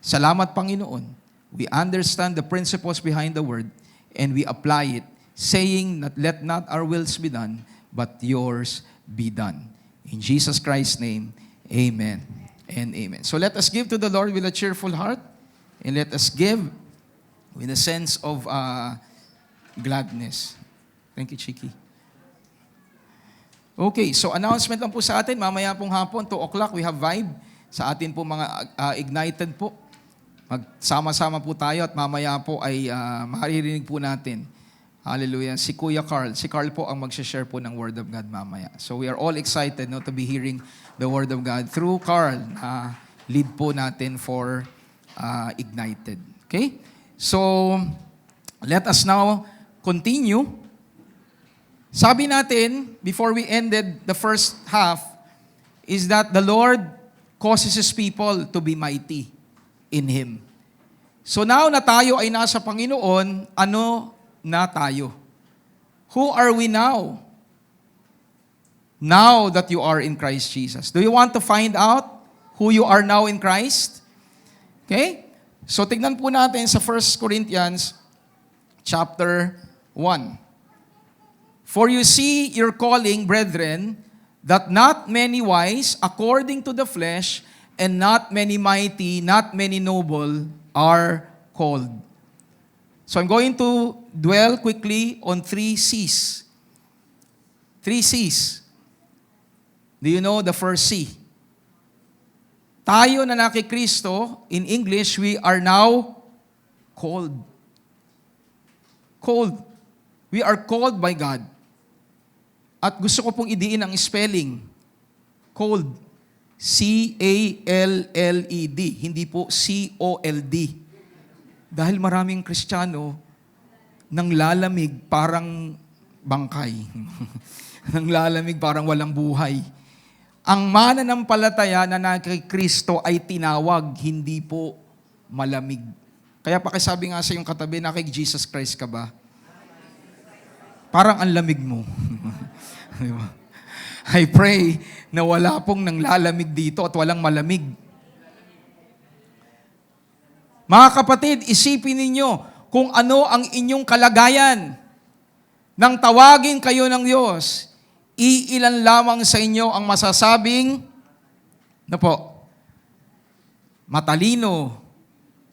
Salamat, Panginoon. We understand the principles behind the word and we apply it, saying that let not our wills be done, but yours be done. In Jesus Christ's name, amen and amen. So let us give to the Lord with a cheerful heart and let us give with a sense of gladness. Thank you, Chiki. Okay, so announcement lang po sa atin. Mamaya pong hapon, 2 o'clock, we have Vibe. Sa atin po mga ignited po. Magsama-sama po tayo at mamaya po ay maririnig po natin. Hallelujah. Si Kuya Carl. Si Carl po ang mag-share po ng Word of God mamaya. So we are all excited to be hearing the Word of God through Carl. Lead po natin for Ignited. Okay? So, let us now continue. Sabi natin, before we ended the first half, is that the Lord causes His people to be mighty in Him. So now na tayo ay nasa Panginoon, ano na tayo? Who are we now? Now that you are in Christ Jesus. Do you want to find out who you are now in Christ? Okay? So tignan po natin sa 1 Corinthians chapter 1. For you see your calling, brethren, that not many wise according to the flesh, and not many mighty, not many noble are called. So I'm going to dwell quickly on 3 C's. 3 C's. Do you know the first C? Tayo na nakikristo, in English, we are now called. Called. We are called by God. At gusto ko pong idiin ang spelling. Called. C-A-L-L-E-D. Hindi po C-O-L-D. Dahil maraming Kristiyano nang lalamig parang bangkay. Nang lalamig parang walang buhay. Ang mananampalataya na nakikristo ay tinawag, hindi po malamig. Kaya pakisabi nga sa iyong katabi, nakik-Jesus Christ ka ba? Parang ang lamig mo. Diba? I pray na wala pong nanglalamig dito at walang malamig. Mga kapatid, isipin ninyo kung ano ang inyong kalagayan. Nang tawagin kayo ng Diyos, iilan lamang sa inyo ang masasabing, matalino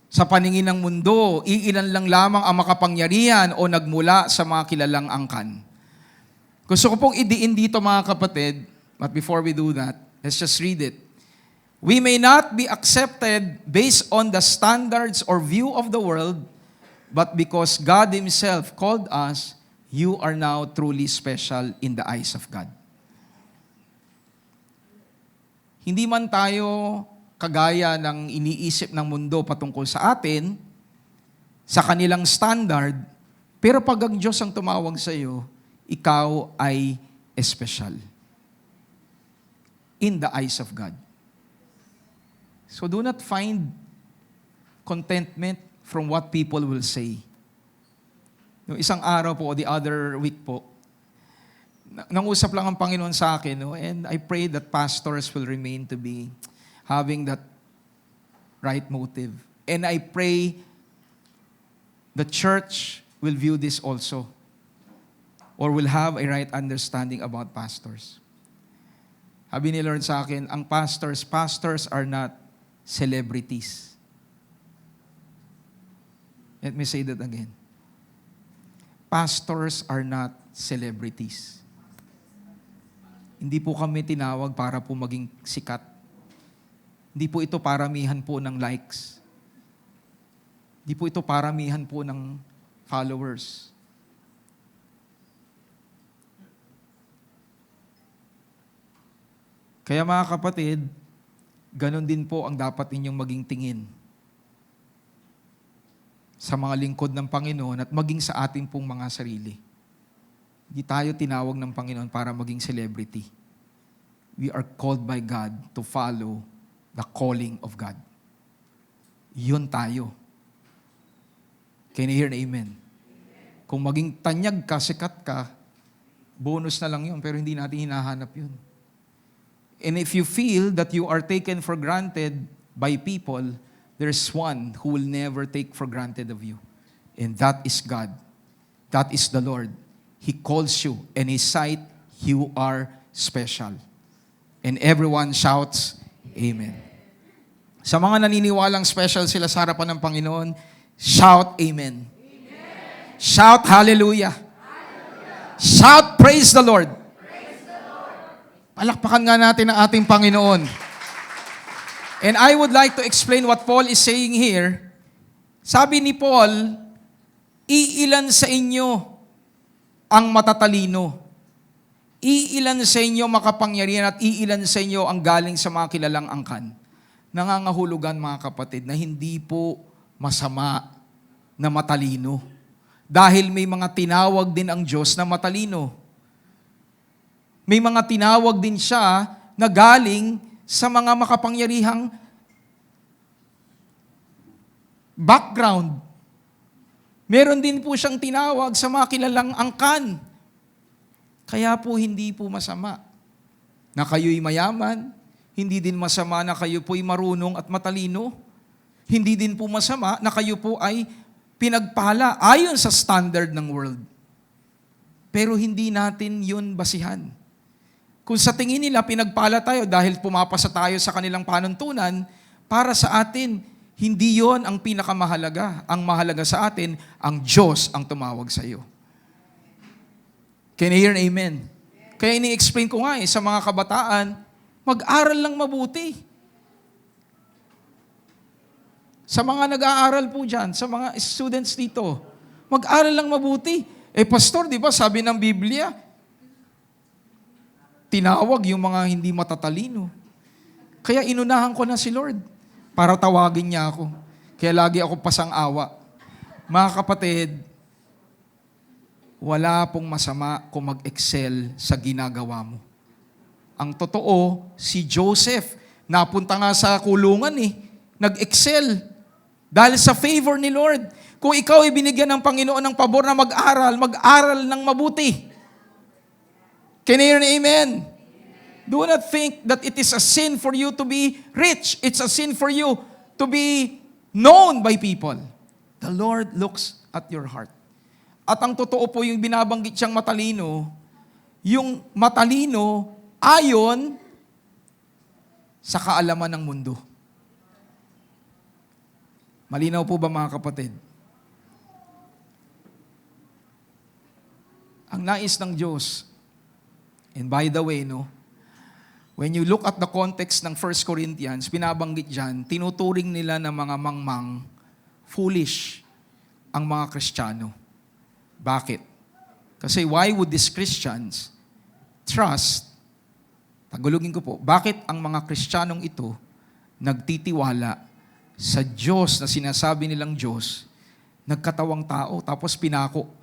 sa paningin ng mundo, iilan lang lamang ang makapangyarihan o nagmula sa mga kilalang angkan. Gusto ko pong idiin dito mga kapatid, but before we do that, let's just read it. We may not be accepted based on the standards or view of the world, but because God Himself called us, you are now truly special in the eyes of God. Hindi man tayo kagaya ng iniisip ng mundo patungkol sa atin, sa kanilang standard, pero pag ang Diyos ang tumawag sa iyo, ikaw ay espesyal in the eyes of God. So do not find contentment from what people will say. Yung isang araw po, the other week po, nangusap lang ang Panginoon sa akin, and I pray that pastors will remain to be having that right motive. And I pray the church will view this also, or will have a right understanding about pastors. Sabi ni Lord sa akin, ang pastors are not celebrities. Let me say that again. Pastors are not celebrities. Hindi po kami tinawag para po maging sikat. Hindi po ito paramihan po ng likes. Hindi po ito paramihan po ng followers. Kaya mga kapatid, ganun din po ang dapat ninyong maging tingin sa mga lingkod ng Panginoon at maging sa ating pong mga sarili. Hindi tayo tinawag ng Panginoon para maging celebrity. We are called by God to follow the calling of God. Yun tayo. Can you hear an amen? Kung maging tanyag ka, sikat ka, bonus na lang yun, pero hindi natin hinahanap yun. And if you feel that you are taken for granted by people, there's one who will never take for granted of you. And that is God. That is the Lord. He calls you, and His sight, you are special. And everyone shouts, Amen. Sa mga naniniwalang special sila sa harapan ng Panginoon, shout Amen. Amen. Shout Hallelujah. Hallelujah. Shout Praise the Lord. Palakpakan nga natin ang ating Panginoon. And I would like to explain what Paul is saying here. Sabi ni Paul, iilan sa inyo ang matatalino. Iilan sa inyo makapangyarihan at iilan sa inyo ang galing sa mga kilalang angkan. Nangangahulugan mga kapatid na hindi po masama na matalino. Dahil may mga tinawag din ang Diyos na matalino. May mga tinawag din siya na galing sa mga makapangyarihang background. Meron din po siyang tinawag sa mga kilalang angkan. Kaya po hindi po masama na kayo'y mayaman, hindi din masama na kayo po'y marunong at matalino, hindi din po masama na kayo po ay pinagpala ayon sa standard ng world. Pero hindi natin yun basihan. Kung sa tingin nila, pinagpala tayo dahil pumapasa tayo sa kanilang panuntunan, para sa atin, hindi yon ang pinakamahalaga. Ang mahalaga sa atin, ang Diyos ang tumawag sa iyo. Can you hear an amen? Kaya ini-explain ko nga sa mga kabataan, mag-aral lang mabuti. Sa mga nag-aaral po dyan, sa mga students dito, mag-aral lang mabuti. Pastor, di ba, sabi ng Biblia, tinawag yung mga hindi matatalino. Kaya inunahan ko na si Lord para tawagin niya ako. Kaya lagi ako pasang-awa. Mga kapatid, wala pong masama kung mag-excel sa ginagawa mo. Ang totoo, si Joseph, napunta nga sa kulungan nag-excel. Dahil sa favor ni Lord. Kung ikaw ay binigyan ng Panginoon ng pabor na mag-aral ng mabuti. Can you hear an amen? Do not think that it is a sin for you to be rich. It's a sin for you to be known by people. The Lord looks at your heart. At ang totoo po yung binabanggit siyang matalino, yung matalino ayon sa kaalaman ng mundo. Malinaw po ba mga kapatid? Ang nais ng Diyos, and by the way, when you look at the context ng 1 Corinthians, binabanggit dyan, tinuturing nila na mga mangmang, foolish ang mga Kristiyano. Bakit? Kasi why would these Christians trust, tagulugin ko po, bakit ang mga Kristiyanong ito nagtitiwala sa Diyos na sinasabi nilang Diyos, nagkatawang tao, tapos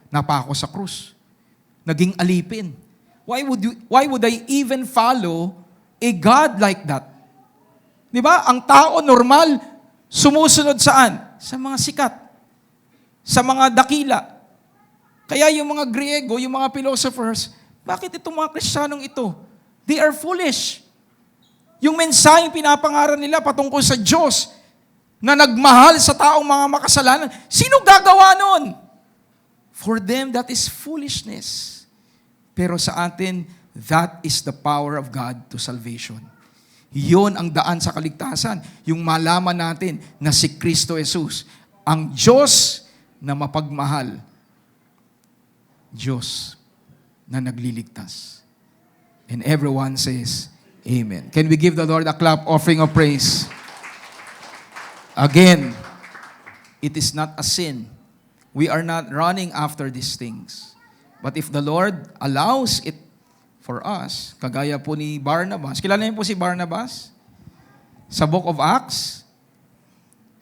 napako sa krus, naging alipin. Why would I even follow a God like that? Di ba? Ang tao normal, sumusunod saan? Sa mga sikat. Sa mga dakila. Kaya yung mga Griego, yung mga philosophers, bakit itong mga Kristiyanong ito? They are foolish. Yung mensaheng pinapangaral nila patungkol sa Diyos, na nagmahal sa taong mga makasalanan. Sino gagawa nun? For them, that is foolishness. Pero sa atin, that is the power of God to salvation. Yun ang daan sa kaligtasan. Yung malaman natin na si Kristo Jesus, ang Diyos na mapagmahal, Diyos na nagliligtas. And everyone says, Amen. Can we give the Lord a clap offering of praise? Again, it is not a sin. We are not running after these things. But if the Lord allows it for us, kagaya po ni Barnabas. Kilala niyo po si Barnabas? Sa Book of Acts,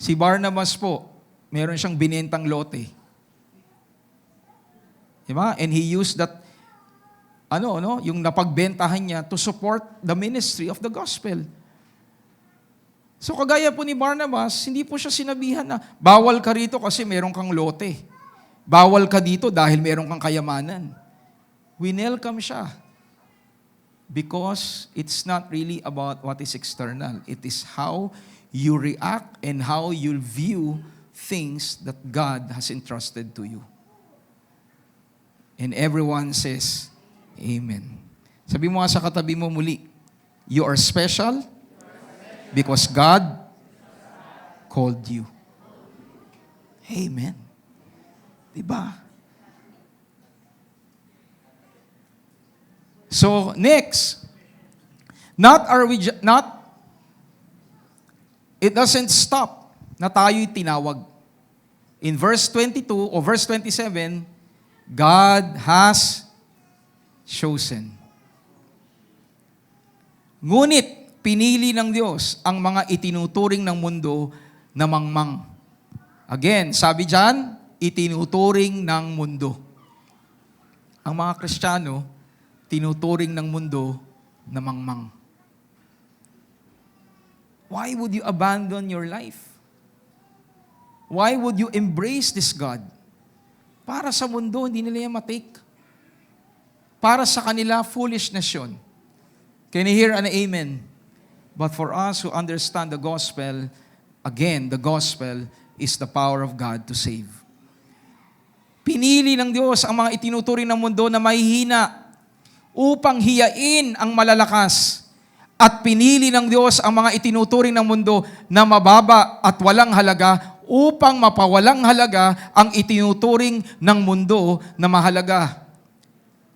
si Barnabas po, meron siyang binentang lote. Diba? And he used that, yung napagbentahan niya to support the ministry of the gospel. So kagaya po ni Barnabas, hindi po siya sinabihan na, bawal ka rito kasi meron kang lote. Bawal ka dito dahil meron kang kayamanan. Winelcome siya. Because it's not really about what is external. It is how you react and how you view things that God has entrusted to you. And everyone says, Amen. Sabi mo nga sa katabi mo muli, you are special because God called you. Amen. Diba? So, next, it doesn't stop na tayo'y tinawag. In verse 22 o verse 27, God has chosen. Ngunit, pinili ng Diyos ang mga itinuturing ng mundo na mangmang. Again, sabi dyan, itinuturing ng mundo. Ang mga Kristiyano, tinuturing ng mundo na mangmang. Why would you abandon your life? Why would you embrace this God? Para sa mundo, hindi nila yan matake. Para sa kanila, foolishness yun. Can you hear an amen? But for us who understand the gospel, again, the gospel is the power of God to save. Pinili ng Diyos ang mga itinuturing ng mundo na mahihina upang hiyain ang malalakas. At pinili ng Diyos ang mga itinuturing ng mundo na mababa at walang halaga upang mapawalang halaga ang itinuturing ng mundo na mahalaga.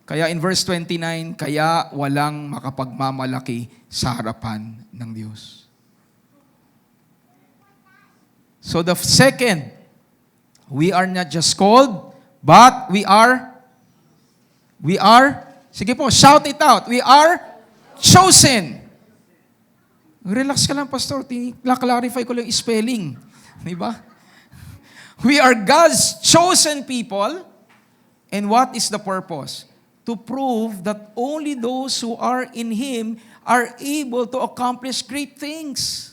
Kaya in verse 29, kaya walang makapagmamalaki sa harapan ng Diyos. So the second, we are not just called, but we are, sige po, shout it out. We are chosen. Relax ka lang, Pastor. Clarify ko lang yung spelling. Diba? We are God's chosen people. And what is the purpose? To prove that only those who are in Him are able to accomplish great things.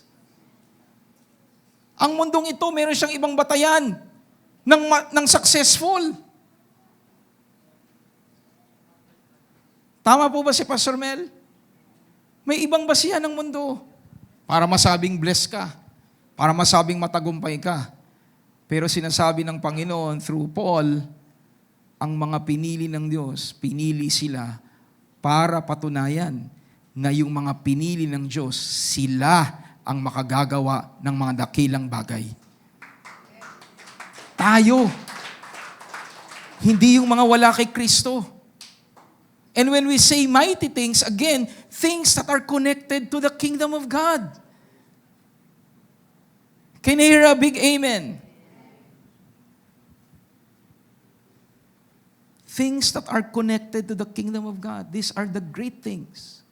Ang mundong ito, meron siyang ibang batayan ng successful. Tama po ba si Pastor Mel? May ibang basihan ng mundo para masabing blessed ka, para masabing matagumpay ka. Pero sinasabi ng Panginoon through Paul, ang mga pinili ng Diyos, pinili sila para patunayan na yung mga pinili ng Diyos, sila ang makagagawa ng mga dakilang bagay. Tayo. Hindi yung mga wala kay Kristo. And when we say mighty things, again, things that are connected to the kingdom of God. Can you hear a big amen? Things that are connected to the kingdom of God. These are the great things.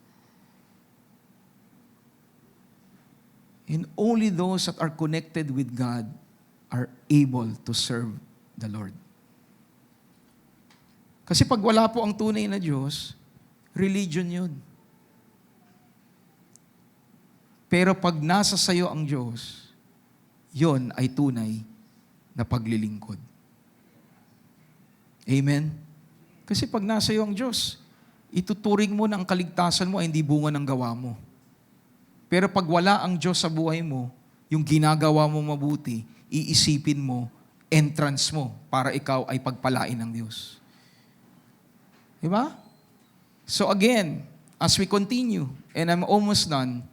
And only those that are connected with God are able to serve the Lord. Kasi pag wala po ang tunay na Diyos, religion yun. Pero pag nasa sayo ang Diyos, yun ay tunay na paglilingkod. Amen? Kasi pag nasa iyo ang Diyos, ituturing mo na ang kaligtasan mo ay hindi bunga ng gawa mo. Pero pag wala ang Diyos sa buhay mo, yung ginagawa mo mabuti, iisipin mo, entrance mo para ikaw ay pagpalain ng Diyos. Diba? So again, as we continue, and I'm almost done,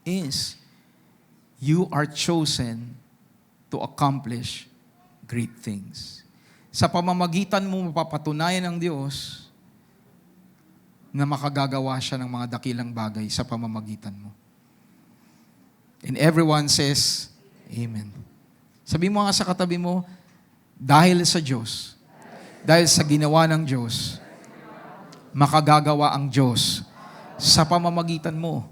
is you are chosen to accomplish great things. Sa pamamagitan mo, mapapatunayan ng Diyos na makagagawa siya ng mga dakilang bagay sa pamamagitan mo. And everyone says, Amen. Sabi mo nga sa katabi mo, dahil sa Diyos, dahil sa ginawa ng Diyos, makagagawa ang Diyos sa pamamagitan mo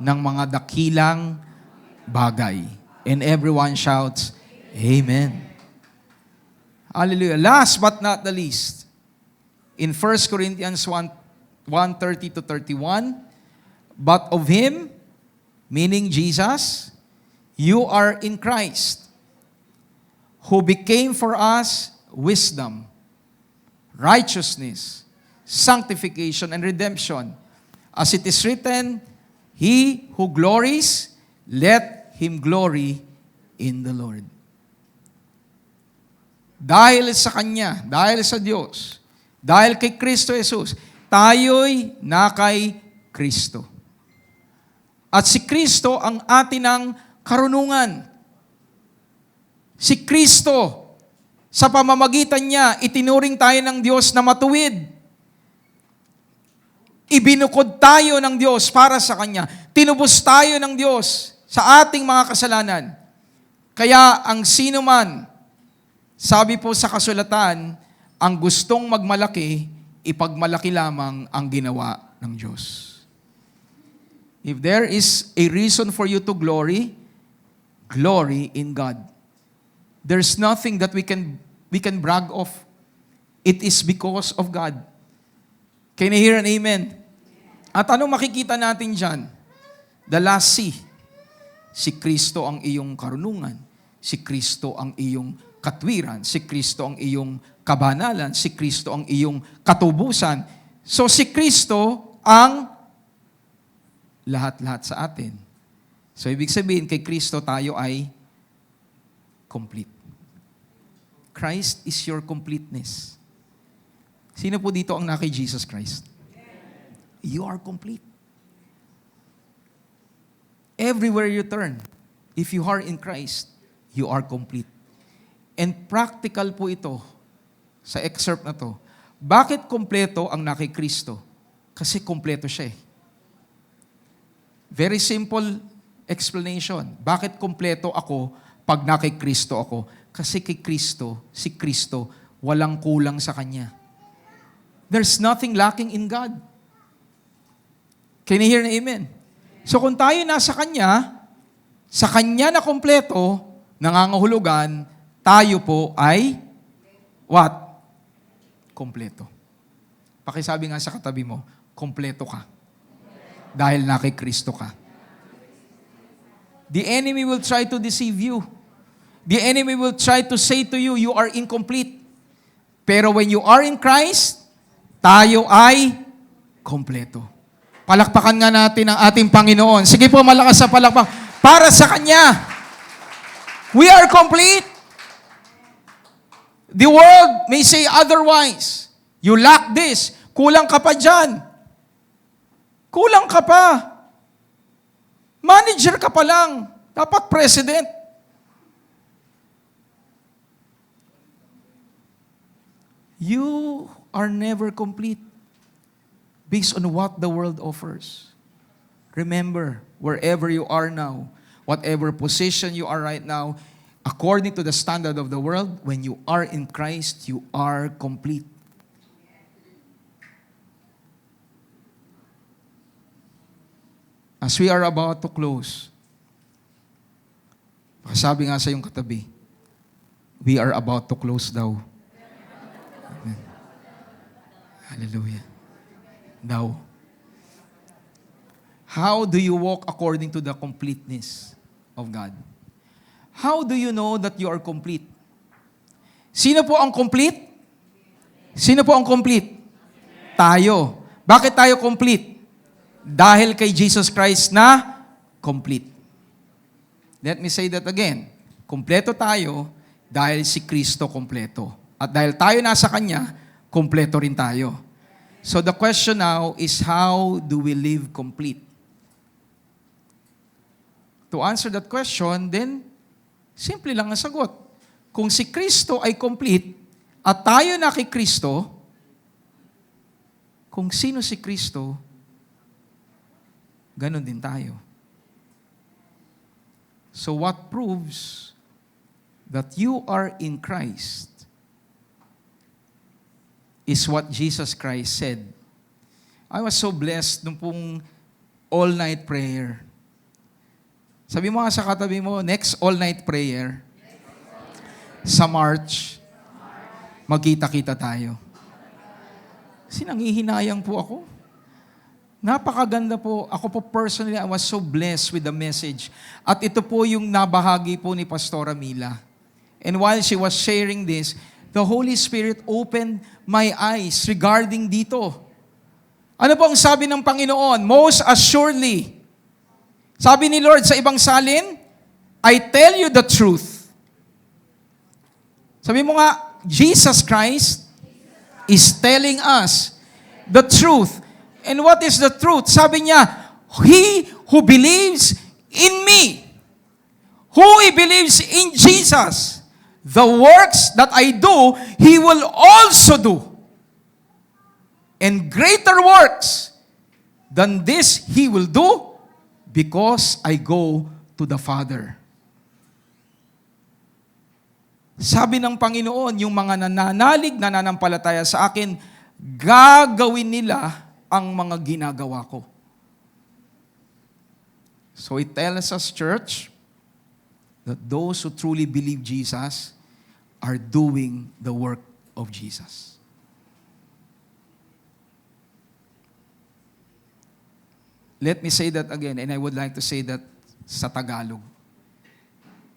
ng mga dakilang bagay. And everyone shouts, Amen. Hallelujah. Last but not the least, in 1 Corinthians 1:30-31, but of Him, meaning Jesus, you are in Christ, who became for us wisdom, righteousness, sanctification, and redemption. As it is written, He who glories, let him glory in the Lord. Dahil sa Kanya, dahil sa Diyos, dahil kay Kristo Jesus, tayo'y na kay Kristo. At si Kristo ang atin ng karunungan. Si Kristo, sa pamamagitan niya, itinuring tayo ng Diyos na matuwid. Ibinukod tayo ng Diyos para sa Kanya. Tinubos tayo ng Diyos sa ating mga kasalanan. Kaya ang sino man, sabi po sa kasulatan, ang gustong magmalaki, ipagmalaki lamang ang ginawa ng Diyos. If there is a reason for you to glory, glory in God. There's nothing that we can brag of. It is because of God. Can you hear an amen? At anong makikita natin dyan? The last C. Si Kristo ang iyong karunungan. Si Kristo ang iyong katwiran. Si Kristo ang iyong kabanalan. Si Kristo ang iyong katubusan. So si Kristo ang lahat-lahat sa atin. So ibig sabihin, kay Kristo tayo ay complete. Christ is your completeness. Sino po dito ang nakay Jesus Christ? You are complete. Everywhere you turn, if you are in Christ, you are complete. And practical po ito sa excerpt na to. Bakit kompleto ang nakay Kristo? Kasi kompleto siya eh. Very simple explanation. Bakit kompleto ako pag na kay Kristo ako? Kasi kay Kristo, si Kristo, walang kulang sa Kanya. There's nothing lacking in God. Can you hear an amen? So kung tayo nasa Kanya, sa Kanya na kompleto, nangangahulugan, tayo po ay what? Kompleto. Pakisabi nga sa katabi mo, kompleto ka. Dahil na kay Kristo ka. The enemy will try to deceive you. The enemy will try to say to you, you are incomplete. Pero when you are in Christ, tayo ay kompleto. Palakpakan nga natin ang ating Panginoon. Sige po, malakas sa palakpak. Para sa Kanya, we are complete. The world may say otherwise. You lack this. Kulang ka pa dyan. Kulang ka pa. Manager ka pa lang. Dapat president. You are never complete based on what the world offers. Remember, wherever you are now, whatever position you are right now, according to the standard of the world, when you are in Christ, you are complete. As we are about to close, sabi nga sa iyong katabi, we are about to close daw. Amen. Hallelujah. Now, how do you walk according to the completeness of God? How do you know that you are complete? Sino po ang complete? Sino po ang complete? Tayo. Bakit tayo complete? Dahil kay Jesus Christ na complete. Let me say that again. Kumpleto tayo dahil si Kristo kumpleto. At dahil tayo nasa Kanya, kumpleto rin tayo. So the question now is, how do we live complete? To answer that question, then, simple lang ang sagot. Kung si Kristo ay complete at tayo na kay Kristo, kung sino si Kristo, ganon din tayo. So what proves that you are in Christ is what Jesus Christ said. I was so blessed nung pong all-night prayer. Sabi mo nga sa katabi mo, next all-night prayer, sa March, magkita-kita tayo. Kasi nangihinayang po ako. Napakaganda po. Ako po personally, I was so blessed with the message. At ito po yung nabahagi po ni Pastora Mila. And while she was sharing this, the Holy Spirit opened my eyes regarding dito. Ano po ang sabi ng Panginoon? Most assuredly. Sabi ni Lord sa ibang salin, I tell you the truth. Sabi mo nga, Jesus Christ is telling us the truth. And what is the truth? Sabi niya, he who believes in me, who believes in Jesus, the works that I do, he will also do. And greater works than this he will do, because I go to the Father. Sabi ng Panginoon, yung mga nananalig, nananampalataya sa akin, gagawin nila ang mga ginagawa ko. So it tells us, church, that those who truly believe Jesus are doing the work of Jesus. Let me say that again, and I would like to say that sa Tagalog.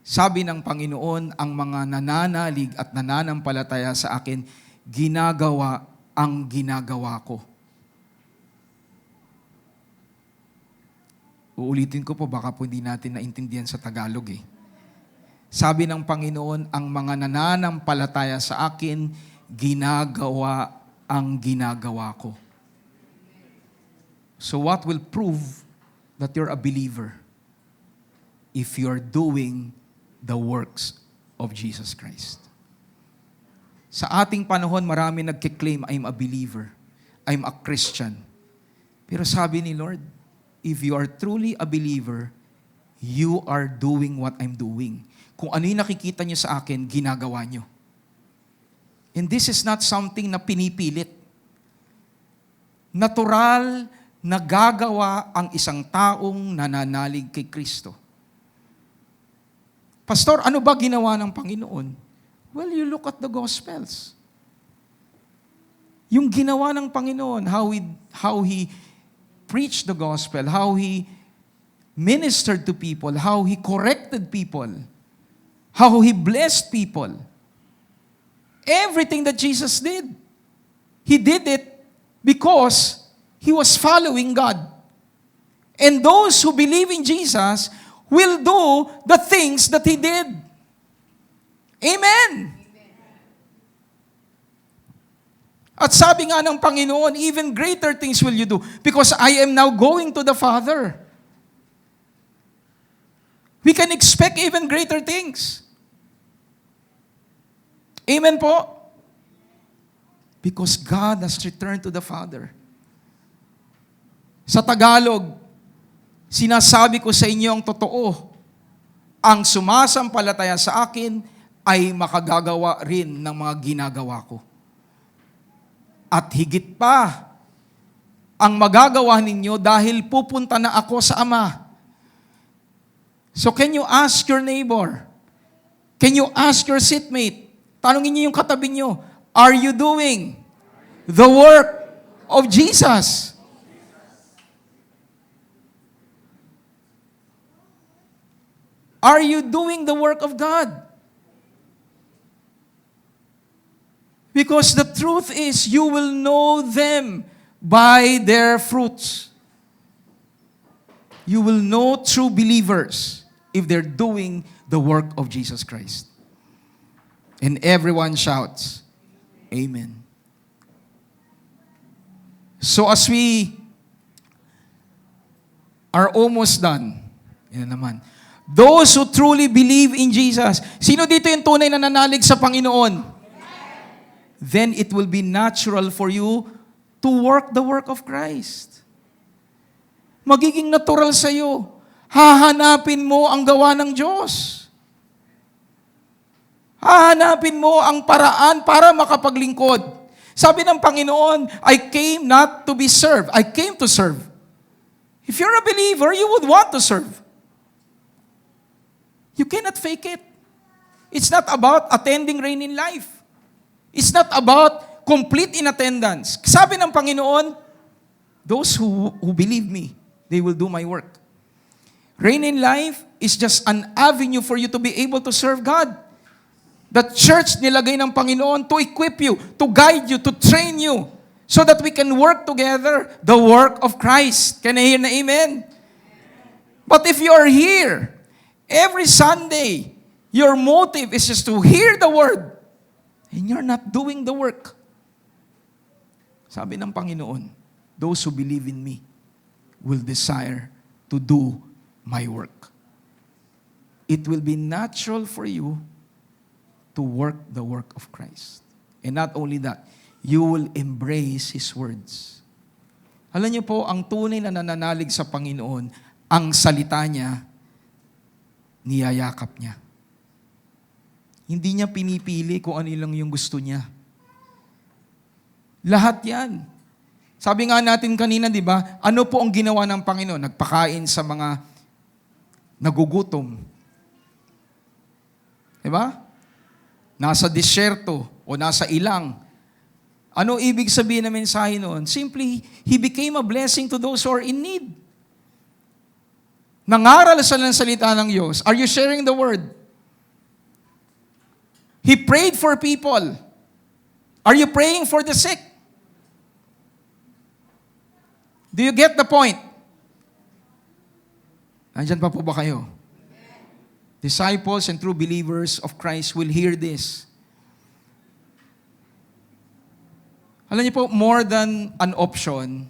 Sabi ng Panginoon, ang mga nananalig at nananampalataya sa akin, ginagawa ang ginagawa ko. Uulitin ko po, baka po hindi natin naintindihan sa Tagalog eh. Sabi ng Panginoon, ang mga nananampalataya sa akin, ginagawa ang ginagawa ko. So what will prove that you're a believer? If you're doing the works of Jesus Christ. Sa ating panahon, marami nagkiklaim, I'm a believer. I'm a Christian. Pero sabi ni Lord, if you are truly a believer, you are doing what I'm doing. Kung ano yung nakikita nyo sa akin, ginagawa nyo. And this is not something na pinipilit. Natural na gagawa ang isang taong nananalig kay Kristo. Pastor, ano ba ginawa ng Panginoon? Well, you look at the Gospels. Yung ginawa ng Panginoon, how He preached the Gospel, how He ministered to people, how He corrected people, how He blessed people. Everything that Jesus did, He did it because He was following God. And those who believe in Jesus will do the things that He did. Amen. At sabi nga ng Panginoon, even greater things will you do because I am now going to the Father. We can expect even greater things. Amen po? Because God has returned to the Father. Sa Tagalog, sinasabi ko sa inyo ang totoo. Ang sumasampalataya sa akin ay makagagawa rin ng mga ginagawa ko. At higit pa, ang magagawa ninyo dahil pupunta na ako sa Ama. So can you ask your neighbor? Can you ask your seatmate? Tanungin niyo yung katabi niyo, are you doing the work of Jesus? Are you doing the work of God? Because the truth is, you will know them by their fruits. You will know true believers. if they're doing the work of Jesus Christ. And everyone shouts, Amen. So as we are almost done, yan naman, those who truly believe in Jesus, sino dito yung tunay na nanalig sa Panginoon? Then it will be natural for you to work the work of Christ. Magiging natural sa iyo. Hahanapin mo ang gawa ng Diyos. Hahanapin mo ang paraan para makapaglingkod. Sabi ng Panginoon, I came not to be served. I came to serve. If you're a believer, you would want to serve. You cannot fake it. It's not about attending Rain in Life. It's not about complete in attendance. Sabi ng Panginoon, those who believe me, they will do my work. Rain in Life is just an avenue for you to be able to serve God. The church nilagay ng Panginoon to equip you, to guide you, to train you, so that we can work together the work of Christ. Can I hear na amen? But if you are here, every Sunday, your motive is just to hear the word, and you're not doing the work. Sabi ng Panginoon, those who believe in me will desire to do my work. It will be natural for you to work the work of Christ. And not only that, you will embrace His words. Alam niyo po, ang tunay na nananalig sa Panginoon, ang salita niya, niyayakap niya. Hindi niya pinipili kung ano lang yung gusto niya. Lahat yan. Sabi nga natin kanina, di ba, ano po ang ginawa ng Panginoon? Nagpakain sa mga nagugutom. Di ba? Nasa disyerto o nasa ilang. Ano ibig sabihin na mensahe noon? Simply, He became a blessing to those who are in need. Nangaral sa ng salita ng Diyos. Are you sharing the word? He prayed for people. Are you praying for the sick? Do you get the point? Nandyan pa po ba kayo? Disciples and true believers of Christ will hear this. Alam niyo po, more than an option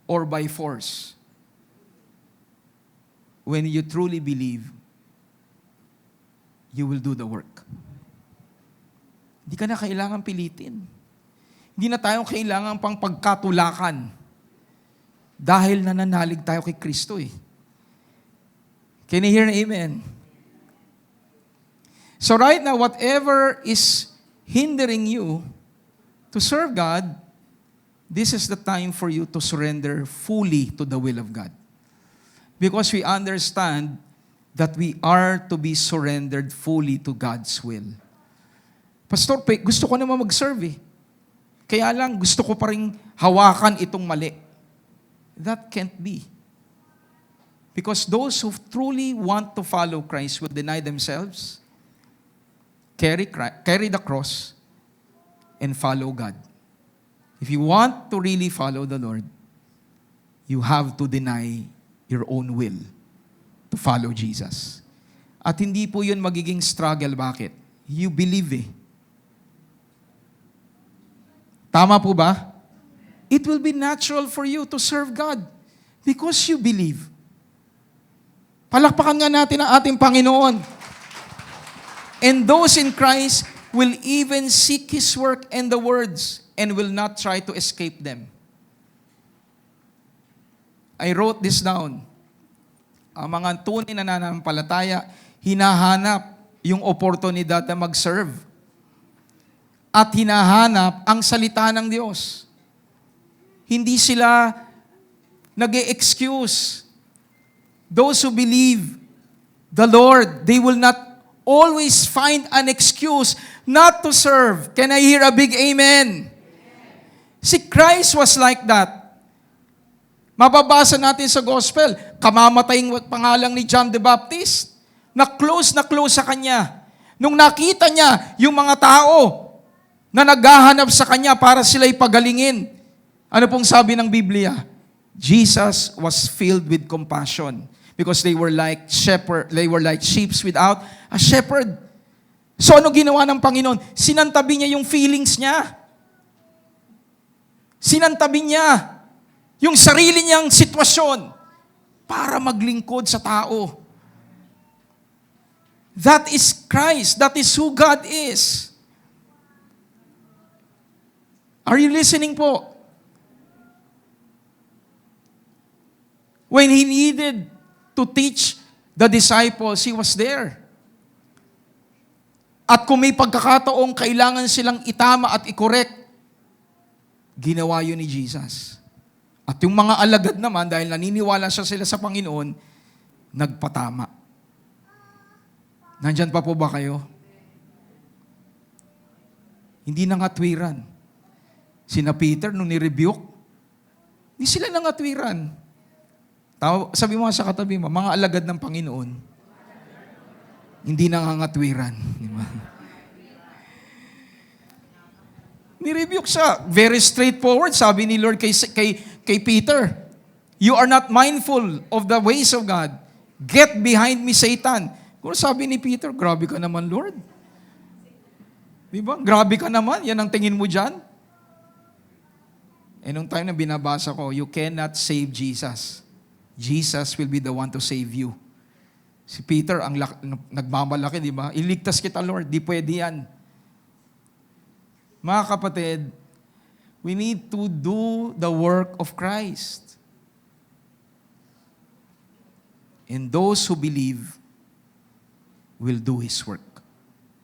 or by force, when you truly believe, you will do the work. Hindi ka na kailangan pilitin. Hindi na tayo kailangan pang pagkatulakan dahil nananalig tayo kay Kristo eh. Can you hear an amen? So right now, whatever is hindering you to serve God, this is the time for you to surrender fully to the will of God. Because we understand that we are to be surrendered fully to God's will. Pastor, gusto ko naman mag-serve eh. Kaya lang, gusto ko pa rin hawakan itong mali. That can't be. Because those who truly want to follow Christ will deny themselves, carry the cross, and follow God. If you want to really follow the Lord, you have to deny your own will to follow Jesus. At hindi po yun magiging struggle. Bakit? You believe eh. Tama po ba? It will be natural for you to serve God because you believe. Palakpakan nga natin ang ating Panginoon. And those in Christ will even seek His work and the words and will not try to escape them. I wrote this down. Ang mga tunay na nananampalataya, hinahanap yung oportunidad na mag-serve. At hinahanap ang salita ng Diyos. Hindi sila nag-e-excuse. Those who believe the Lord, they will not always find an excuse not to serve. Can I hear a big amen? Si Christ was like that. Mababasa natin sa gospel, kamamatayang pangalang ni John the Baptist, na close sa kanya. Nung nakita niya yung mga tao na naghahanap sa kanya para sila'y pagalingin, ano pong sabi ng Biblia? Jesus was filled with compassion. because they were like sheep without a shepherd. So ano ginawa ng Panginoon? Sinantabi niya yung feelings niya. Sinantabi niya yung sarili niyang sitwasyon para maglingkod sa tao. That is Christ. That is who God is. Are you listening po? When He needed to teach the disciples, He was there. At kung may pagkakataong kailangan silang itama at i-correct, ginawa yun ni Jesus. At yung mga alagad naman, dahil naniniwala sila sa Panginoon, nagpatama. Nandyan pa po ba kayo? Hindi nangatwiran. Sina Peter, nung ni-rebuke, hindi sila nangatwiran. Sabi mo sa katabi mo, mga alagad ng Panginoon, hindi nangangatwiran. Di ba? Ni-rebuke siya. Very straightforward. Sabi ni Lord kay Peter, "You are not mindful of the ways of God. Get behind me, Satan." Kung sabi ni Peter, grabe ka naman, Lord. Di ba? Grabe ka naman. Yan ang tingin mo dyan. Eh, nung time na binabasa ko, you cannot save Jesus. Jesus will be the one to save you. Si Peter, ang nagmamalaki, di ba? Iligtas kita, Lord. Di pwede yan. Mga kapatid, we need to do the work of Christ. And those who believe will do His work.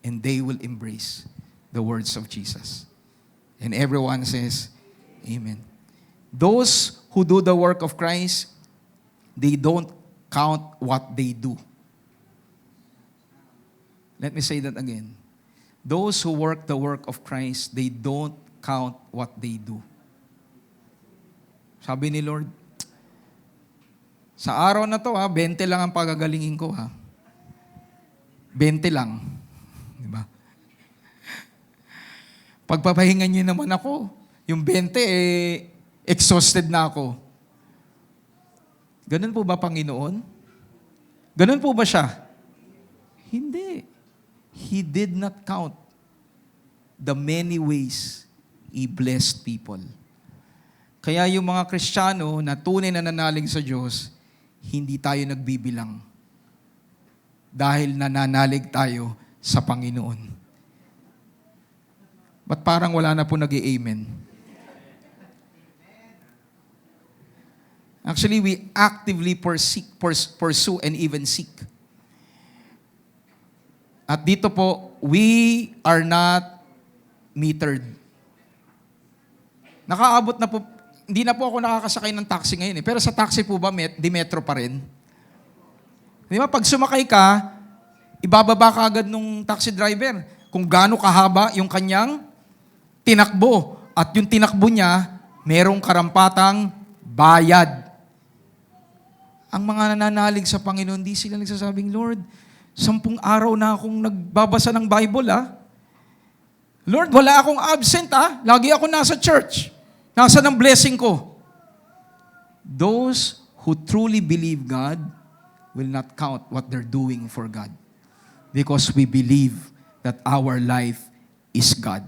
And they will embrace the words of Jesus. And everyone says, Amen. Those who do the work of Christ, they don't count what they do. Let me say that again. Those who work the work of Christ, they don't count what they do. Sabi ni Lord, sa araw na to 20 lang ang pagagalingin ko 20 lang. Di ba? Pagpapahingan niyo naman ako, yung 20 exhausted na ako. Ganun po ba, Panginoon? Ganun po ba siya? Hindi. He did not count the many ways He blessed people. Kaya yung mga Kristiyano na tunay na nanalig sa Diyos, hindi tayo nagbibilang. Dahil nananalig tayo sa Panginoon. Ba't parang wala na po nag-i-amen? Actually, we actively pursue and even seek. At dito po, we are not metered. Nakaabot na po, hindi na po ako nakakasakay ng taxi ngayon pero sa taxi po ba, di metro pa rin? Di ba, pag sumakay ka, ibababa ka agad nung taxi driver kung gaano kahaba yung kanyang tinakbo. At yung tinakbo niya, merong karampatang bayad. Ang mga nananalig sa Panginoon, di sila nagsasabing, Lord, 10 araw na akong nagbabasa ng Bible, Lord, wala akong absent, Lagi ako nasa church. Nasa ng blessing ko. Those who truly believe God will not count what they're doing for God. Because we believe that our life is God.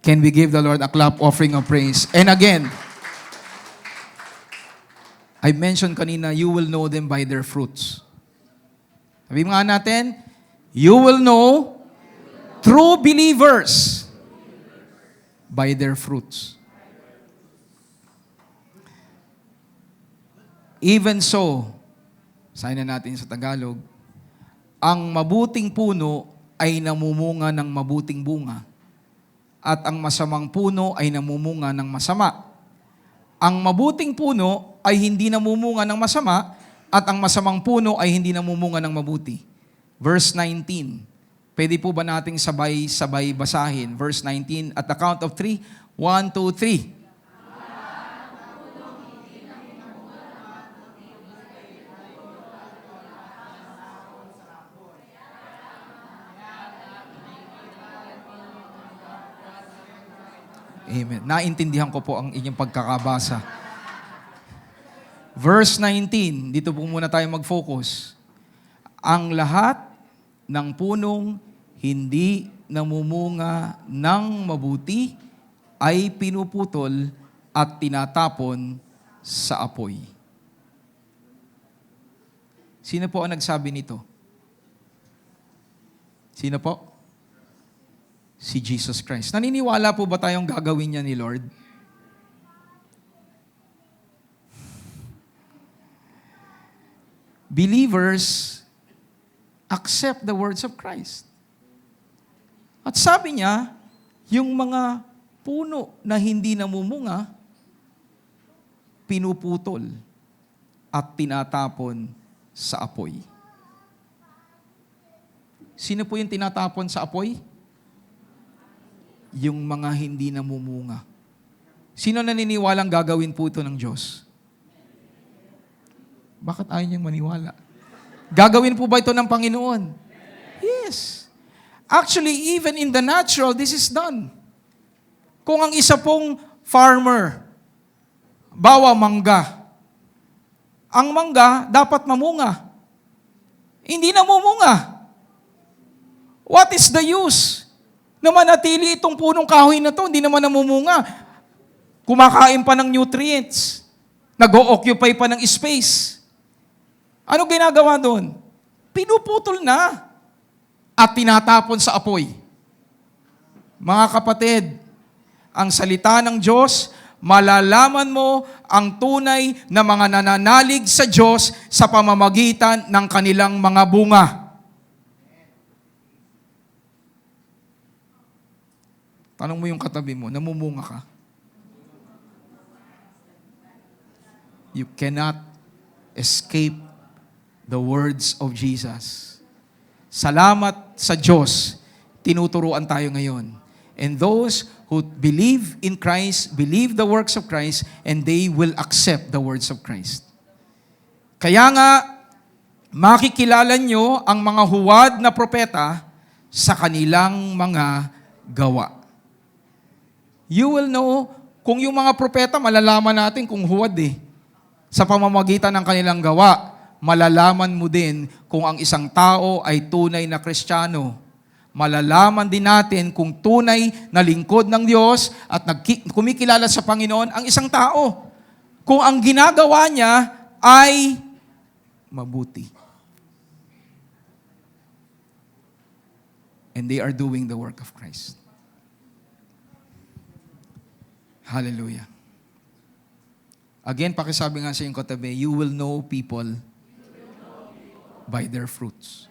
Can we give the Lord a clap offering of praise? And again, I mentioned kanina, you will know them by their fruits. Sabi nga natin, you will know true believers by their fruits. Even so, sabi na natin sa Tagalog, ang mabuting puno ay namumunga ng mabuting bunga, at ang masamang puno ay namumunga ng masama. Ang mabuting puno ay hindi namumunga ng masama, at ang masamang puno ay hindi namumunga ng mabuti. Verse 19. Pwede po ba nating sabay-sabay basahin? Verse 19, at the count of 3. 1, 2, 3. Amen. Naintindihan ko po ang inyong pagkakabasa. Verse 19, dito po muna tayo mag-focus. Ang lahat ng punong hindi namumunga ng mabuti ay pinuputol at tinatapon sa apoy. Sino po ang nagsabi nito? Sino po? Si Jesus Christ. Naniniwala po ba tayong gagawin niya ni Lord? Believers accept the words of Christ. At sabi niya, yung mga puno na hindi namumunga, pinuputol at tinatapon sa apoy. Sino po yung tinatapon sa apoy? Yung mga hindi namumunga. Sino naniniwalang gagawin po ito ng Diyos? Bakit ayaw niyang maniwala? Gagawin po ba ito ng Panginoon? Yes. Actually, even in the natural, this is done. Kung ang isa pong farmer, bawa mangga, ang mangga dapat mamunga. Hindi namumunga. What is the use? Na manatili itong punong kahoy na to, hindi naman namumunga. Kumakain pa ng nutrients. Nag-o-occupy pa ng space. Ano ginagawa doon? Pinuputol na at tinatapon sa apoy. Mga kapatid, ang salita ng Diyos, malalaman mo ang tunay na mga nananalig sa Diyos sa pamamagitan ng kanilang mga bunga. Tanong mo yung katabi mo, namumunga ka? You cannot escape the words of Jesus. Salamat sa Diyos, tinuturuan tayo ngayon. And those who believe in Christ, believe the works of Christ, and they will accept the words of Christ. Kaya nga, makikilala nyo ang mga huwad na propeta sa kanilang mga gawa. You will know, kung yung mga propeta, malalaman natin kung huwad sa pamamagitan ng kanilang gawa. Malalaman mo din kung ang isang tao ay tunay na Kristiyano. Malalaman din natin kung tunay na lingkod ng Diyos at kumikilala sa Panginoon ang isang tao. Kung ang ginagawa niya ay mabuti. And they are doing the work of Christ. Hallelujah. Again, pakisabi nga sa iyong katabi, you will know people by their fruits.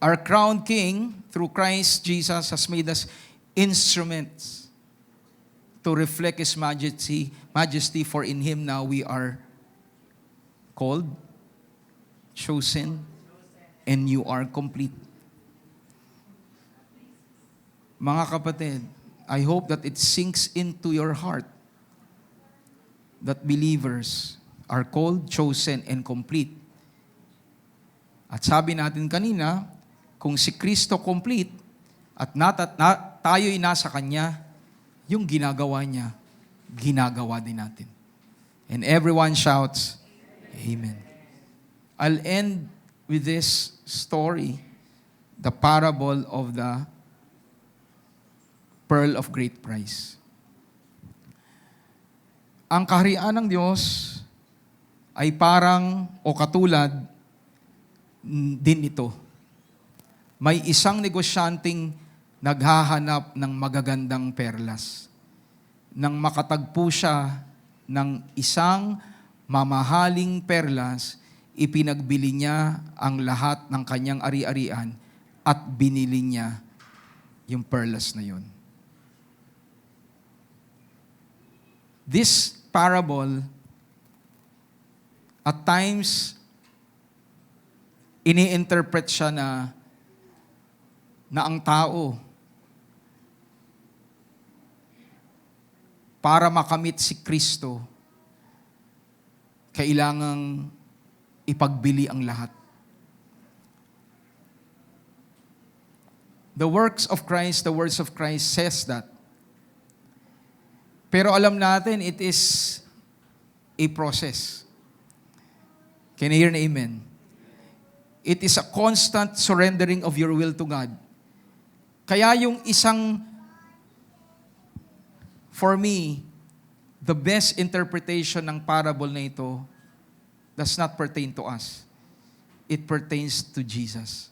Our crowned King, through Christ Jesus, has made us instruments to reflect His majesty, for in Him now we are called, chosen, and you are complete. Mga kapatid, I hope that it sinks into your heart that believers are called, chosen, and complete. At sabi natin kanina, kung si Kristo complete at tayo'y nasa Kanya, yung ginagawa niya, ginagawa din natin. And everyone shouts, Amen. I'll end with this story, the parable of the pearl of great price. Ang kaharian ng Diyos ay parang o katulad din ito. May isang negosyanteng naghahanap ng magagandang perlas. Nang makatagpo siya ng isang mamahaling perlas, ipinagbili niya ang lahat ng kanyang ari-arian at binili niya yung perlas na yun. This parable, at times, ini-interpret siya na ang tao, para makamit si Kristo, kailangang ipagbili ang lahat. The works of Christ, the words of Christ says that Pero alam natin, it is a process. Can you hear an amen? It is a constant surrendering of your will to God. Kaya yung for me, the best interpretation ng parable na ito does not pertain to us. It pertains to Jesus.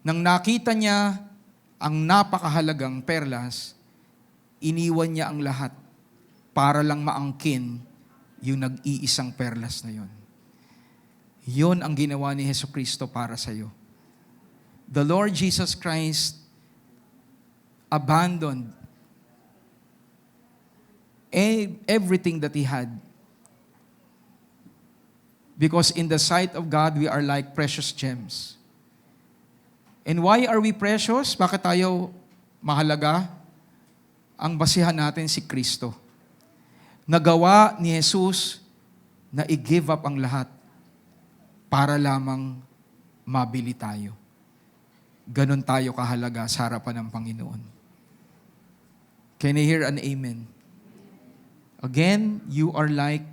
Nang nakita niya ang napakahalagang perlas, iniwan niya ang lahat para lang maangkin yung nag-iisang perlas na yon. Yon ang ginawa ni Jesucristo para sa iyo. The Lord Jesus Christ abandoned everything that He had. Because in the sight of God, we are like precious gems. And why are we precious? Bakit tayo mahalaga? Ang basihan natin si Kristo. Nagawa ni Jesus na i-give up ang lahat para lamang mabili tayo. Ganon tayo kahalaga sa harapan ng Panginoon. Can you hear an amen? Again, you are like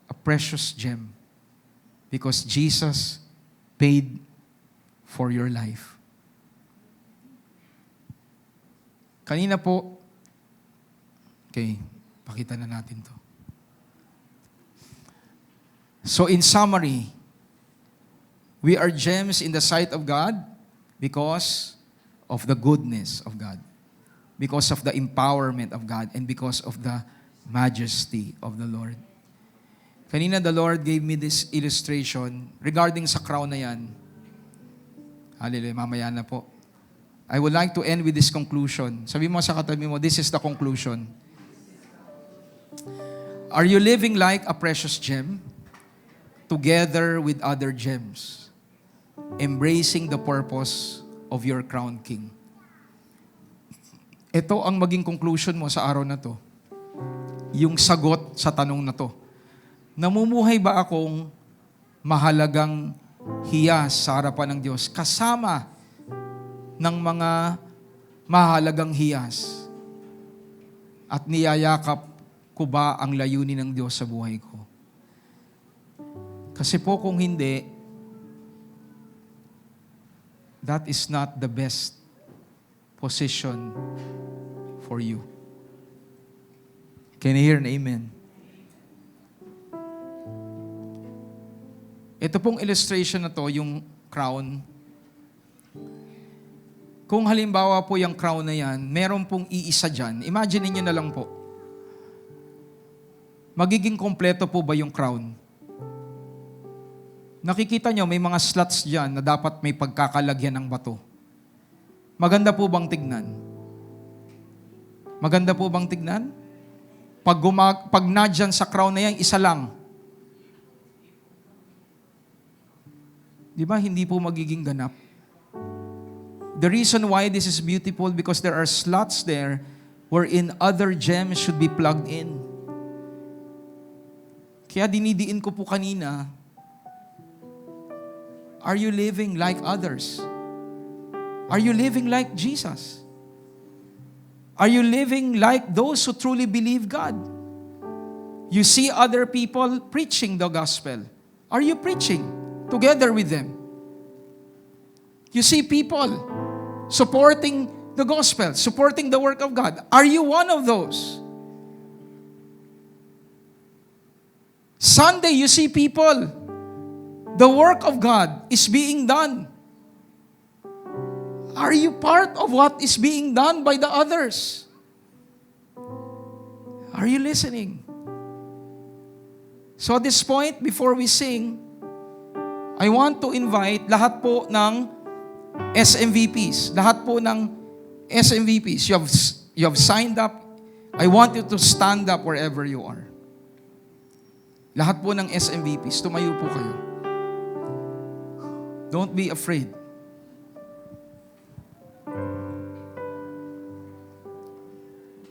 a precious gem because Jesus paid for your life. Kanina po, okay, pakita na natin to. So in summary, we are gems in the sight of God because of the goodness of God, because of the empowerment of God, and because of the majesty of the Lord. Kanina the Lord gave me this illustration regarding sa crown na yan. Hallelujah, mamaya na po. I would like to end with this conclusion. Sabi mo sa katabi mo, this is the conclusion. Are you living like a precious gem together with other gems, embracing the purpose of your crown king? Ito ang maging conclusion mo sa araw na to. Yung sagot sa tanong na to. Namumuhay ba akong mahalagang hiyas sa harapan ng Diyos kasama ng mga mahalagang hiyas? At niyayakap ko ba ang layunin ng Diyos sa buhay ko? Kasi po kung hindi, that is not the best position for you. Can you hear an amen? Ito pong illustration na to, yung crown. Kung halimbawa po yung crown na yan, meron pong iisa dyan. Imagine niyo na lang po. Magiging kompleto po ba yung crown? Nakikita nyo, may mga slots dyan na dapat may pagkakalagyan ng bato. Maganda po bang tignan? Maganda po bang tignan? Pag nadyan sa crown na yan, isa lang. Di ba, hindi po magiging ganap. The reason why this is beautiful because there are slots there wherein other gems should be plugged in. Kaya dinidiin ko po kanina, are you living like others? Are you living like Jesus? Are you living like those who truly believe God? You see other people preaching the gospel. Are you preaching together with them? You see people supporting the gospel, supporting the work of God. Are you one of those? Sunday, you see people, the work of God is being done. Are you part of what is being done by the others? Are you listening? So at this point, before we sing, I want to invite lahat po ng SMVPs. Lahat po ng SMVPs. You have signed up. I want you to stand up wherever you are. Lahat po ng SMVPs, tumayo po kayo. Don't be afraid.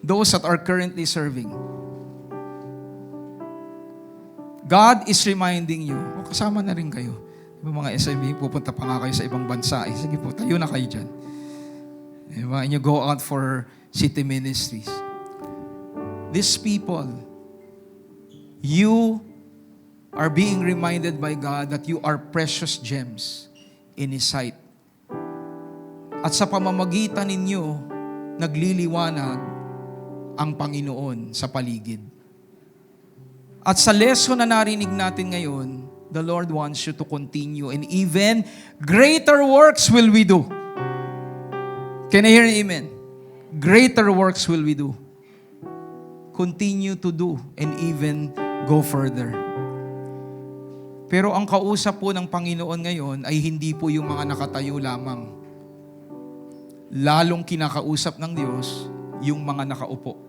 Those that are currently serving. God is reminding you, kasama na rin kayo. Yung mga SMV, pupunta pa nga kayo sa ibang bansa. Sige po, tayo na kayo dyan. Diba? And you go out for city ministries. these people, you are being reminded by God that you are precious gems in His sight. At sa pamamagitan ninyo, nagliliwanag ang Panginoon sa paligid. At sa lesson na narinig natin ngayon, the Lord wants you to continue, and even greater works will we do. Can I hear an amen? Greater works will we do. Continue to do and even go further. Pero ang kausap po ng Panginoon ngayon ay hindi po yung mga nakatayo lamang. Lalong kinakausap ng Diyos yung mga nakaupo.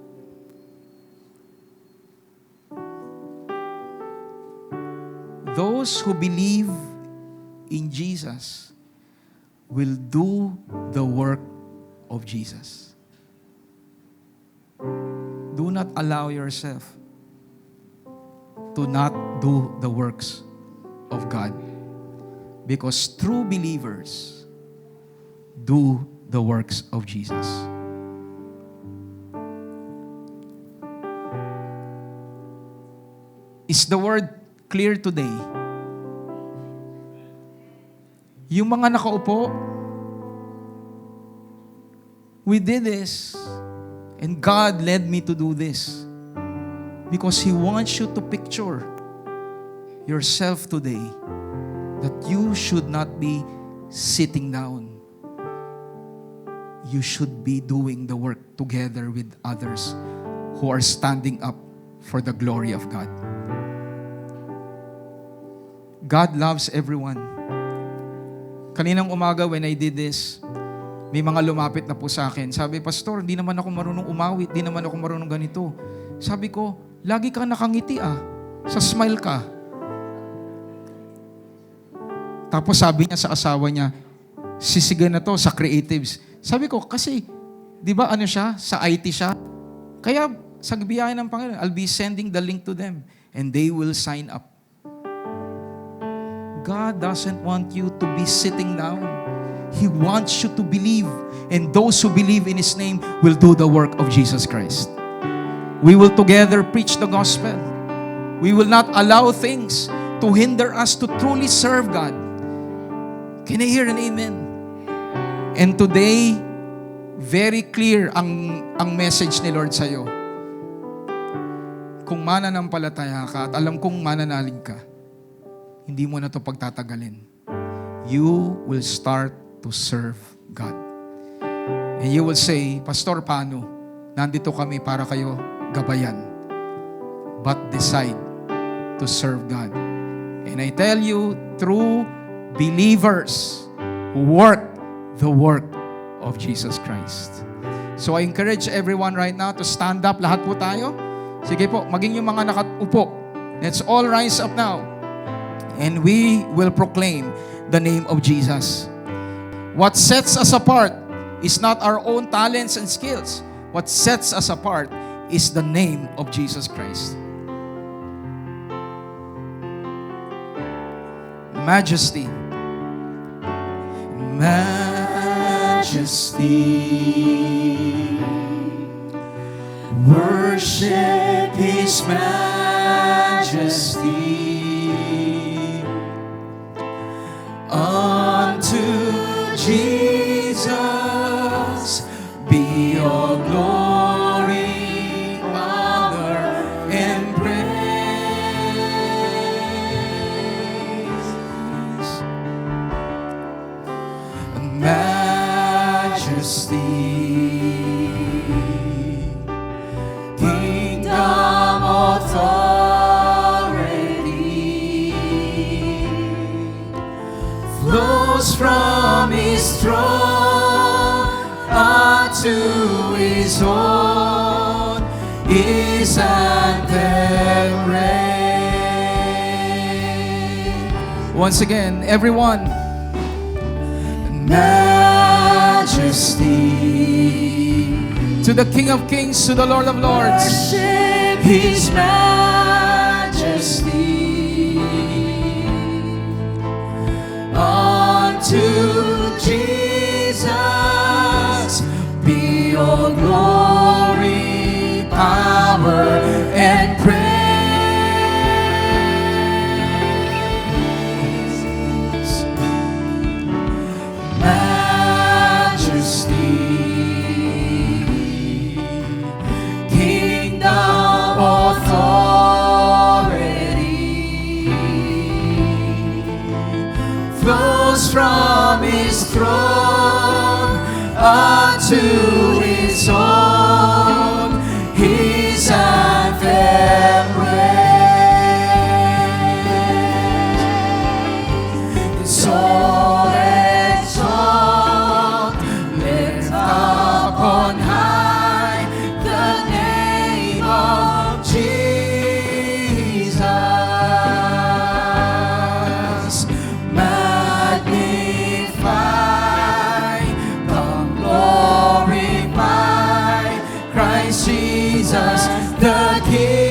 Those who believe in Jesus will do the work of Jesus. Do not allow yourself to not do the works of God. Because true believers do the works of Jesus. Is the word clear today? Yung mga nakaupo, we did this, and God led me to do this. Because He wants you to picture yourself today that you should not be sitting down. You should be doing the work together with others who are standing up for the glory of God. God loves everyone. Kaninang umaga when I did this, may mga lumapit na po sa akin. Sabi, Pastor, hindi naman ako marunong umawit, hindi naman ako marunong ganito. Sabi ko, lagi kang nakangiti sa smile ka. Tapos sabi niya sa asawa niya, sisigan na to sa creatives. Sabi ko, kasi, di ba sa IT siya? Kaya, sa biyahe ng Panginoon, I'll be sending the link to them and they will sign up. God doesn't want you to be sitting down. He wants you to believe, and those who believe in His name will do the work of Jesus Christ. We will together preach the gospel. We will not allow things to hinder us to truly serve God. Can I hear an amen? And today, very clear ang message ni Lord sa'yo. Kung mananampalataya ka at alam kong mananalig ka, hindi mo na ito pagtatagalin. You will start to serve God. And you will say, Pastor, paano? Nandito kami para kayo gabayan. But decide to serve God. And I tell you, true believers work the work of Jesus Christ. So I encourage everyone right now to stand up. Lahat po tayo. Sige po, maging yung mga nakaupo. Let's all rise up now. And we will proclaim the name of Jesus. What sets us apart is not our own talents and skills. What sets us apart is the name of Jesus Christ. Majesty. Majesty. Worship His majesty. Unto Jesus be all glory, honor, and praise. Majesty, kingdom, authority flows from His throne unto His own, His anthem reign. Once again, everyone. Majesty to the King of Kings, to the Lord of Lords. Worship His majesty. Unto Jesus be all glory, power and praise. Majesty, kingdom, authority flows from His throne unto His own. His anthem praise. So exalt, lift up on high the name of Jesus. Magnify, come glorify Christ Jesus the King.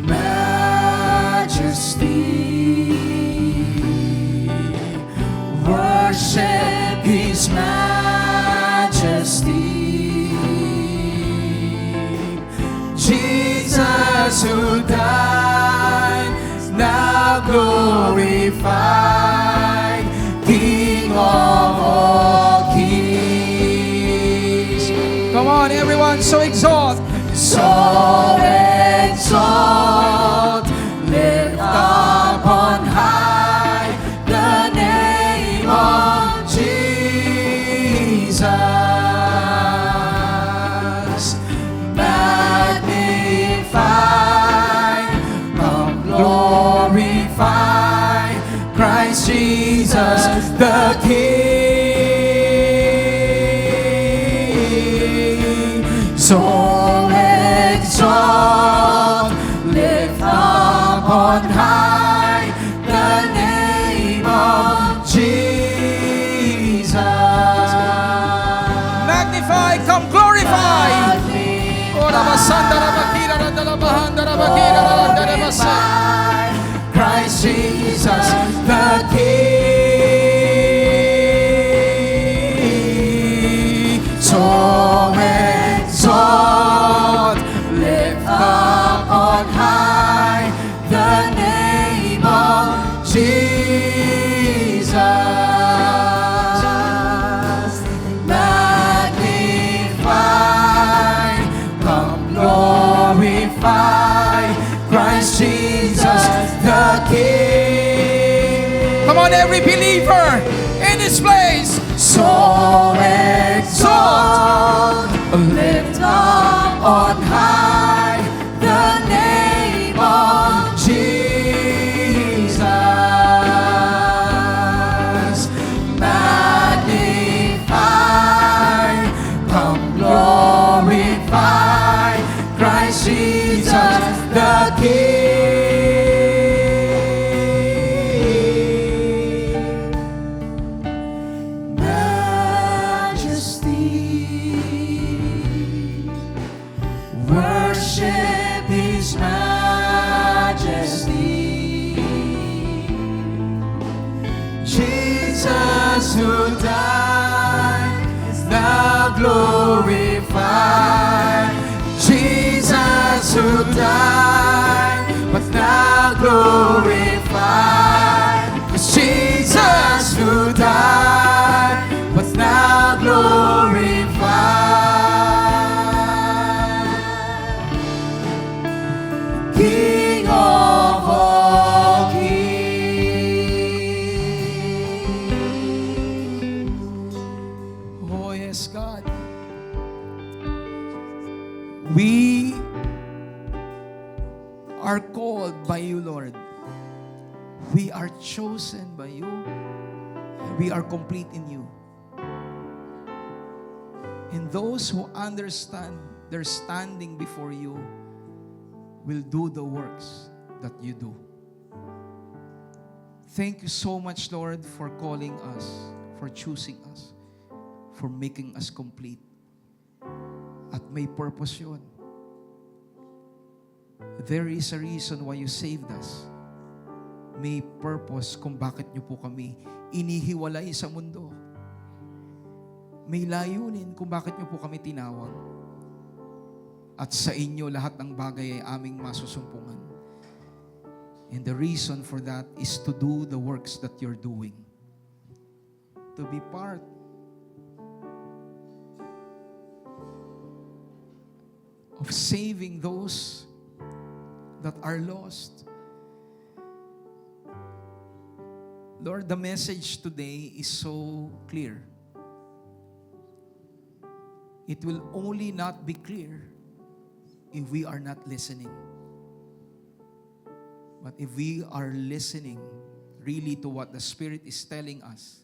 Majesty, worship His majesty. Jesus who died, now glorified, King of all kings. Come on, everyone, so exalt. So exalt, lift up on high the name of Jesus. Magnify, come glorify Christ Jesus the King. So exalt, lift up on high the name of Jesus. Magnify, come glorify. Christ Jesus the King. So exalt, lift up on high the name of Jesus. Magnify, come glorify Christ Jesus the King. Come on, every believer in this place. So exalt, lift up on high the name of Jesus. Magnify, come glorify Christ Jesus the King. Worship His majesty. Jesus who died is now glorified. Jesus who died but now glorified. It's Jesus who died but now glorified. King of all kings. Oh yes, God. We are called by you, Lord. We are chosen by you. We are complete in you. And those who understand their standing before you will do the works that you do. Thank you so much, Lord, for calling us, for choosing us, for making us complete. At may purpose yun. There is a reason why you saved us. May purpose kung bakit niyo po kami inihiwalay sa mundo. may layunin kung bakit niyo po kami tinawag. At sa inyo, lahat ng bagay ay aming masusumpungan. And the reason for that is to do the works that you're doing. To be part of saving those that are lost. Lord, the message today is so clear. It will only not be clear if we are not listening. But if we are listening really to what the Spirit is telling us,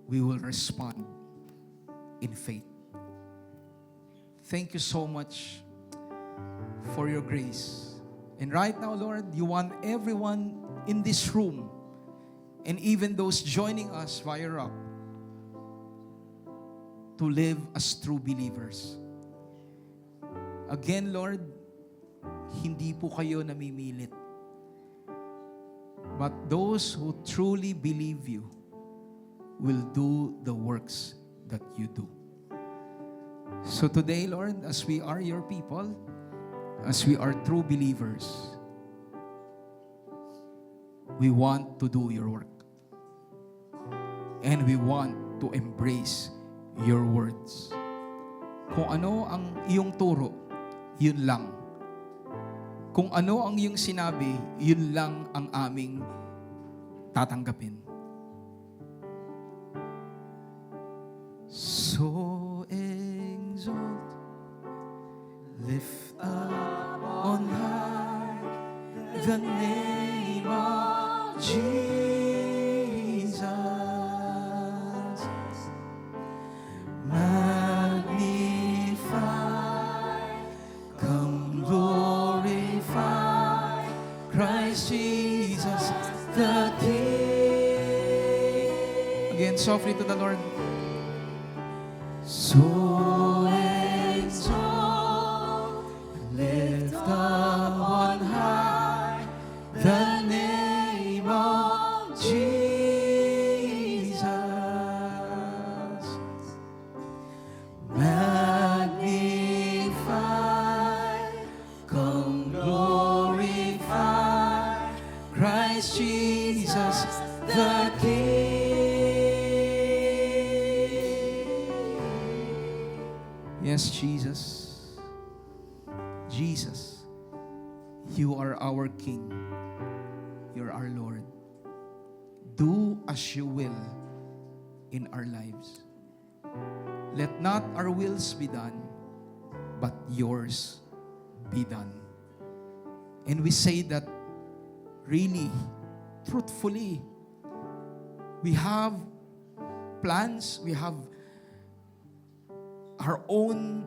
we will respond in faith. Thank you so much for your grace. And right now, Lord, you want everyone in this room and even those joining us via Rock to live as true believers. Again, Lord, hindi po kayo namimilit. But those who truly believe you will do the works that you do. So today, Lord, as we are your people, as we are true believers, we want to do your work. And we want to embrace your words. Kung ano ang iyong turo, yun lang. Kung ano ang iyong sinabi, yun lang ang aming tatanggapin. So exalt, lift up on high the name of Jesus. Magnify, come glorify Christ Jesus the King. Again, softly to the Lord. So exalt, lift up on high the name of Jesus. Magnify, come glorify Christ Jesus the King. Yes, Jesus. Jesus, you are our King. You're our Lord. Do as you will in our lives. Let not our wills be done, but yours be done. And we say that really, truthfully. We have plans, we have our own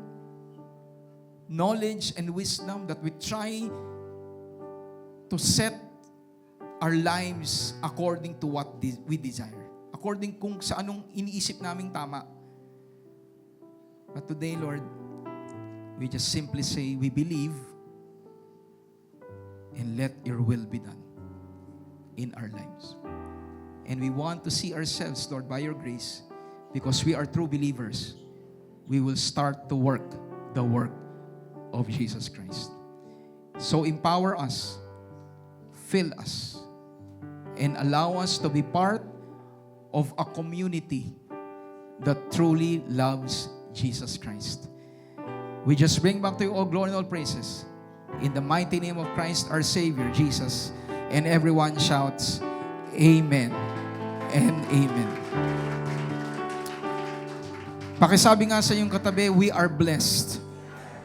knowledge and wisdom that we try to set our lives according to what we desire. According kung sa anong iniisip naming tama. But today, Lord, we just simply say, we believe and let your will be done in our lives. And we want to see ourselves, Lord, by your grace, because we are true believers, we will start to work the work of Jesus Christ. So empower us, fill us, and allow us to be part of a community that truly loves Jesus Christ. We just bring back to you all glory and all praises. In the mighty name of Christ, our Savior, Jesus. And everyone shouts, Amen and Amen. Pakisabi nga sa iyong katabi, we are blessed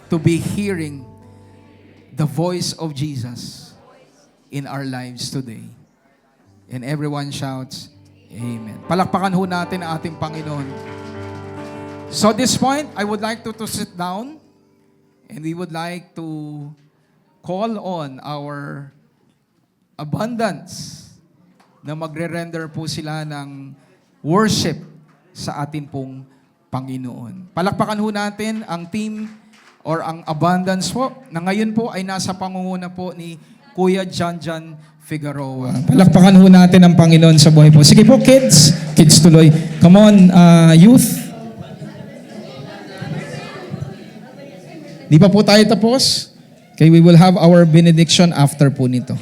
to be hearing the voice of Jesus in our lives today. And everyone shouts, Amen. Palakpakan ho natin ang ating Panginoon. So at this point, I would like to sit down and we would like to call on our abundance na magre-render po sila ng worship sa atin pong Panginoon. Palakpakan ho natin ang team or ang abundance po na ngayon po ay nasa pangunguna po ni Kuya Janjan Figueroa. Palakpakan ho natin ang Panginoon sa buhay po. Sige po, kids. Kids tuloy. Come on, youth. Di pa po tayo tapos. Okay, we will have our benediction after po nito.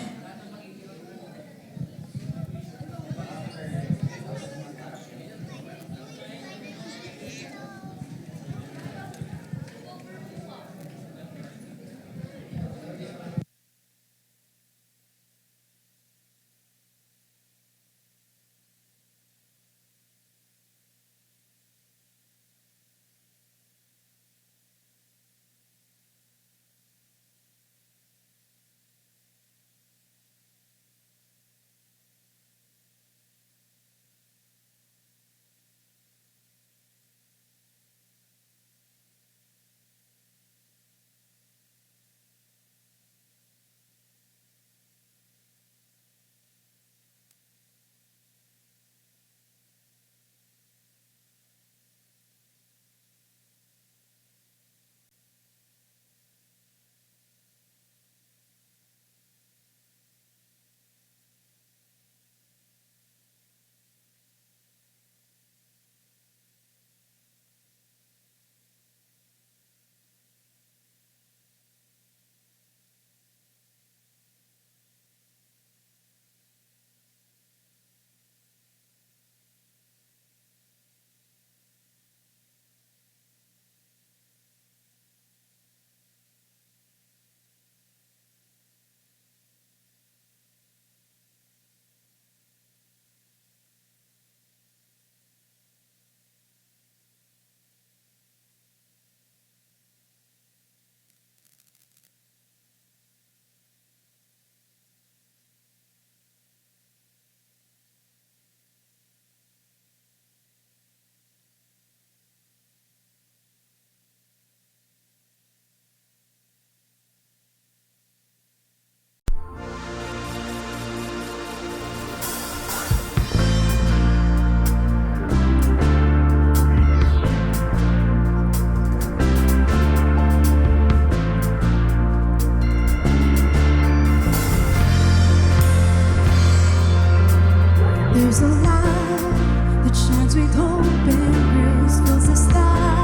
There's a light that shines with hope and grace, fills the sky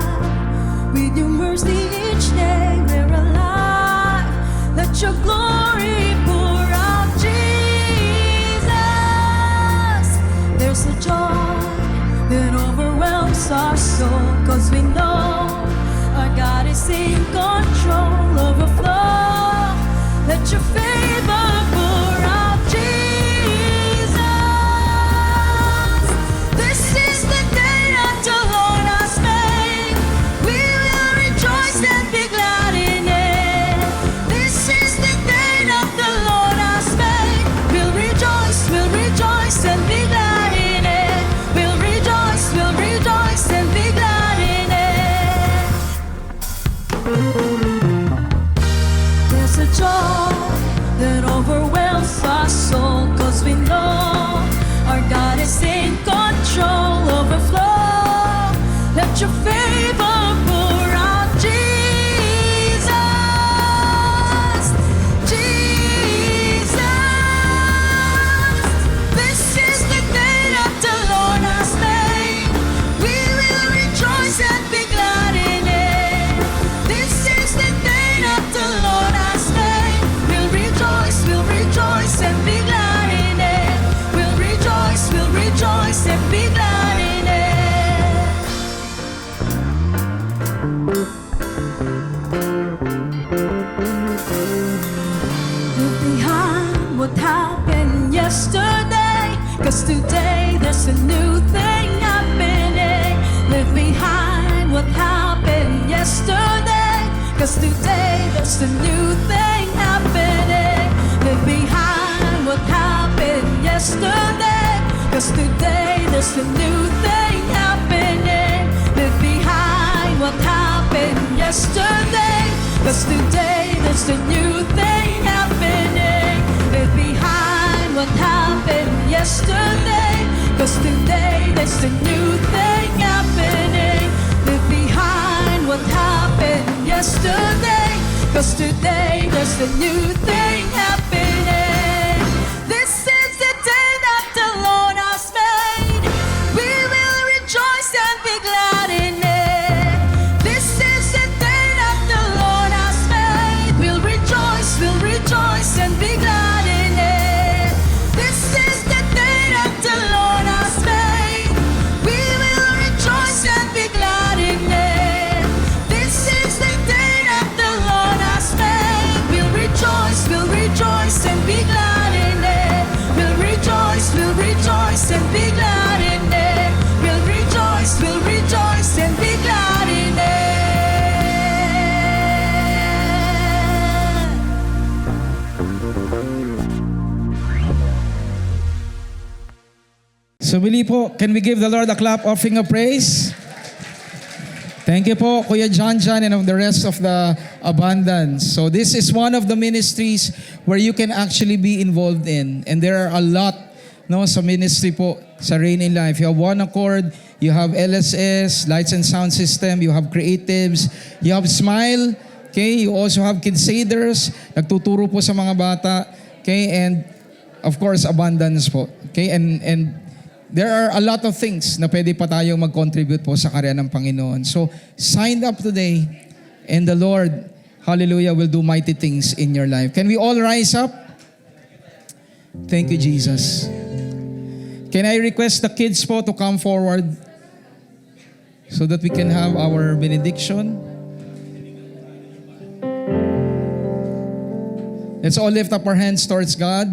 with your mercy each day. We're alive. Let your glory pour out, Jesus. There's a joy that overwhelms our soul, 'cause we know our God is in control. Overflow. Let your favor pour out, Jesus. This is the day that the Lord has made. We will rejoice and be glad in it. This is the day that the Lord has made. We'll rejoice and be glad in it. We'll rejoice and be glad in it. There's a joy that overwhelms our soul, 'cause we know our God is in control. Overflow. Let your favor pour out, Jesus. Jesus. This is the day that the Lord has made. We will rejoice and be glad in it. This is the day that the Lord has made. We'll rejoice and be glad in it. We'll rejoice and be glad in it. Leave behind what happened yesterday, 'cause today there's a new thing happening. Leave behind what happened yesterday, 'cause today there's a new thing happening. Leave behind what happened yesterday, 'cause today there's a new thing happening. Leave behind what happened yesterday, 'cause today there's a new thing happening. Leave behind what happened yesterday, 'cause today there's a new thing happening. Leave behind what happened yesterday, 'cause today there's a new thing happening. So muli po, can we give the Lord a clap offering of praise? Thank you po, Kuya John and of the rest of the Abundance. So this is one of the ministries where you can actually be involved in. And there are a lot sa ministry po, sa Reign in Life. You have One Accord, you have LSS, Lights and Sound System, you have Creatives, you have Smile, okay? You also have Kidsaders, nagtuturo po sa mga bata, okay? And of course, Abundance po, okay? And there are a lot of things na pwede pa tayong mag-contribute po sa karya ng Panginoon. So, sign up today and the Lord, hallelujah, will do mighty things in your life. Can we all rise up? Thank you, Jesus. Can I request the kids po to come forward so that we can have our benediction? Let's all lift up our hands towards God.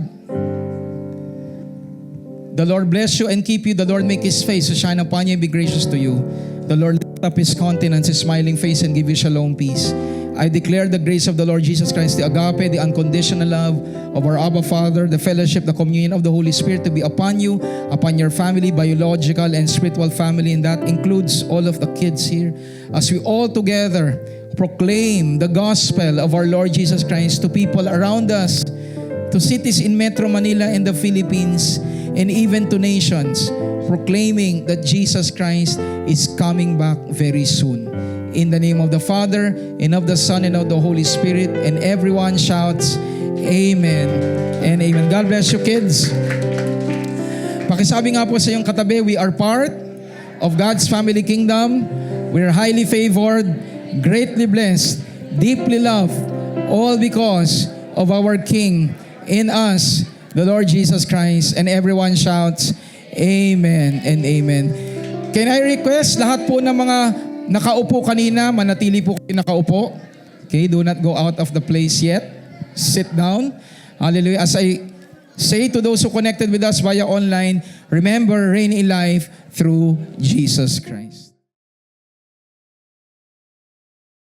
The Lord bless you and keep you. The Lord make His face to shine upon you and be gracious to you. The Lord lift up His countenance, His smiling face, and give you shalom peace. I declare the grace of the Lord Jesus Christ, the agape, the unconditional love of our Abba Father, the fellowship, the communion of the Holy Spirit to be upon you, upon your family, biological and spiritual family, and that includes all of the kids here. As we all together proclaim the gospel of our Lord Jesus Christ to people around us, to cities in Metro Manila and the Philippines, and even to nations, proclaiming that Jesus Christ is coming back very soon. In the name of the Father, and of the Son, and of the Holy Spirit, and everyone shouts, Amen and Amen. God bless you, kids. Pakisabi nga po sa iyong katabi, we are part of God's family kingdom. We are highly favored, greatly blessed, deeply loved, all because of our King in us, the Lord Jesus Christ. And everyone shouts, Amen and Amen. Can I request lahat po ng mga nakaupo kanina, manatili po kayo nakaupo. Okay, do not go out of the place yet. Sit down. Hallelujah. As I say to those who connected with us via online, remember, reign in life through Jesus Christ.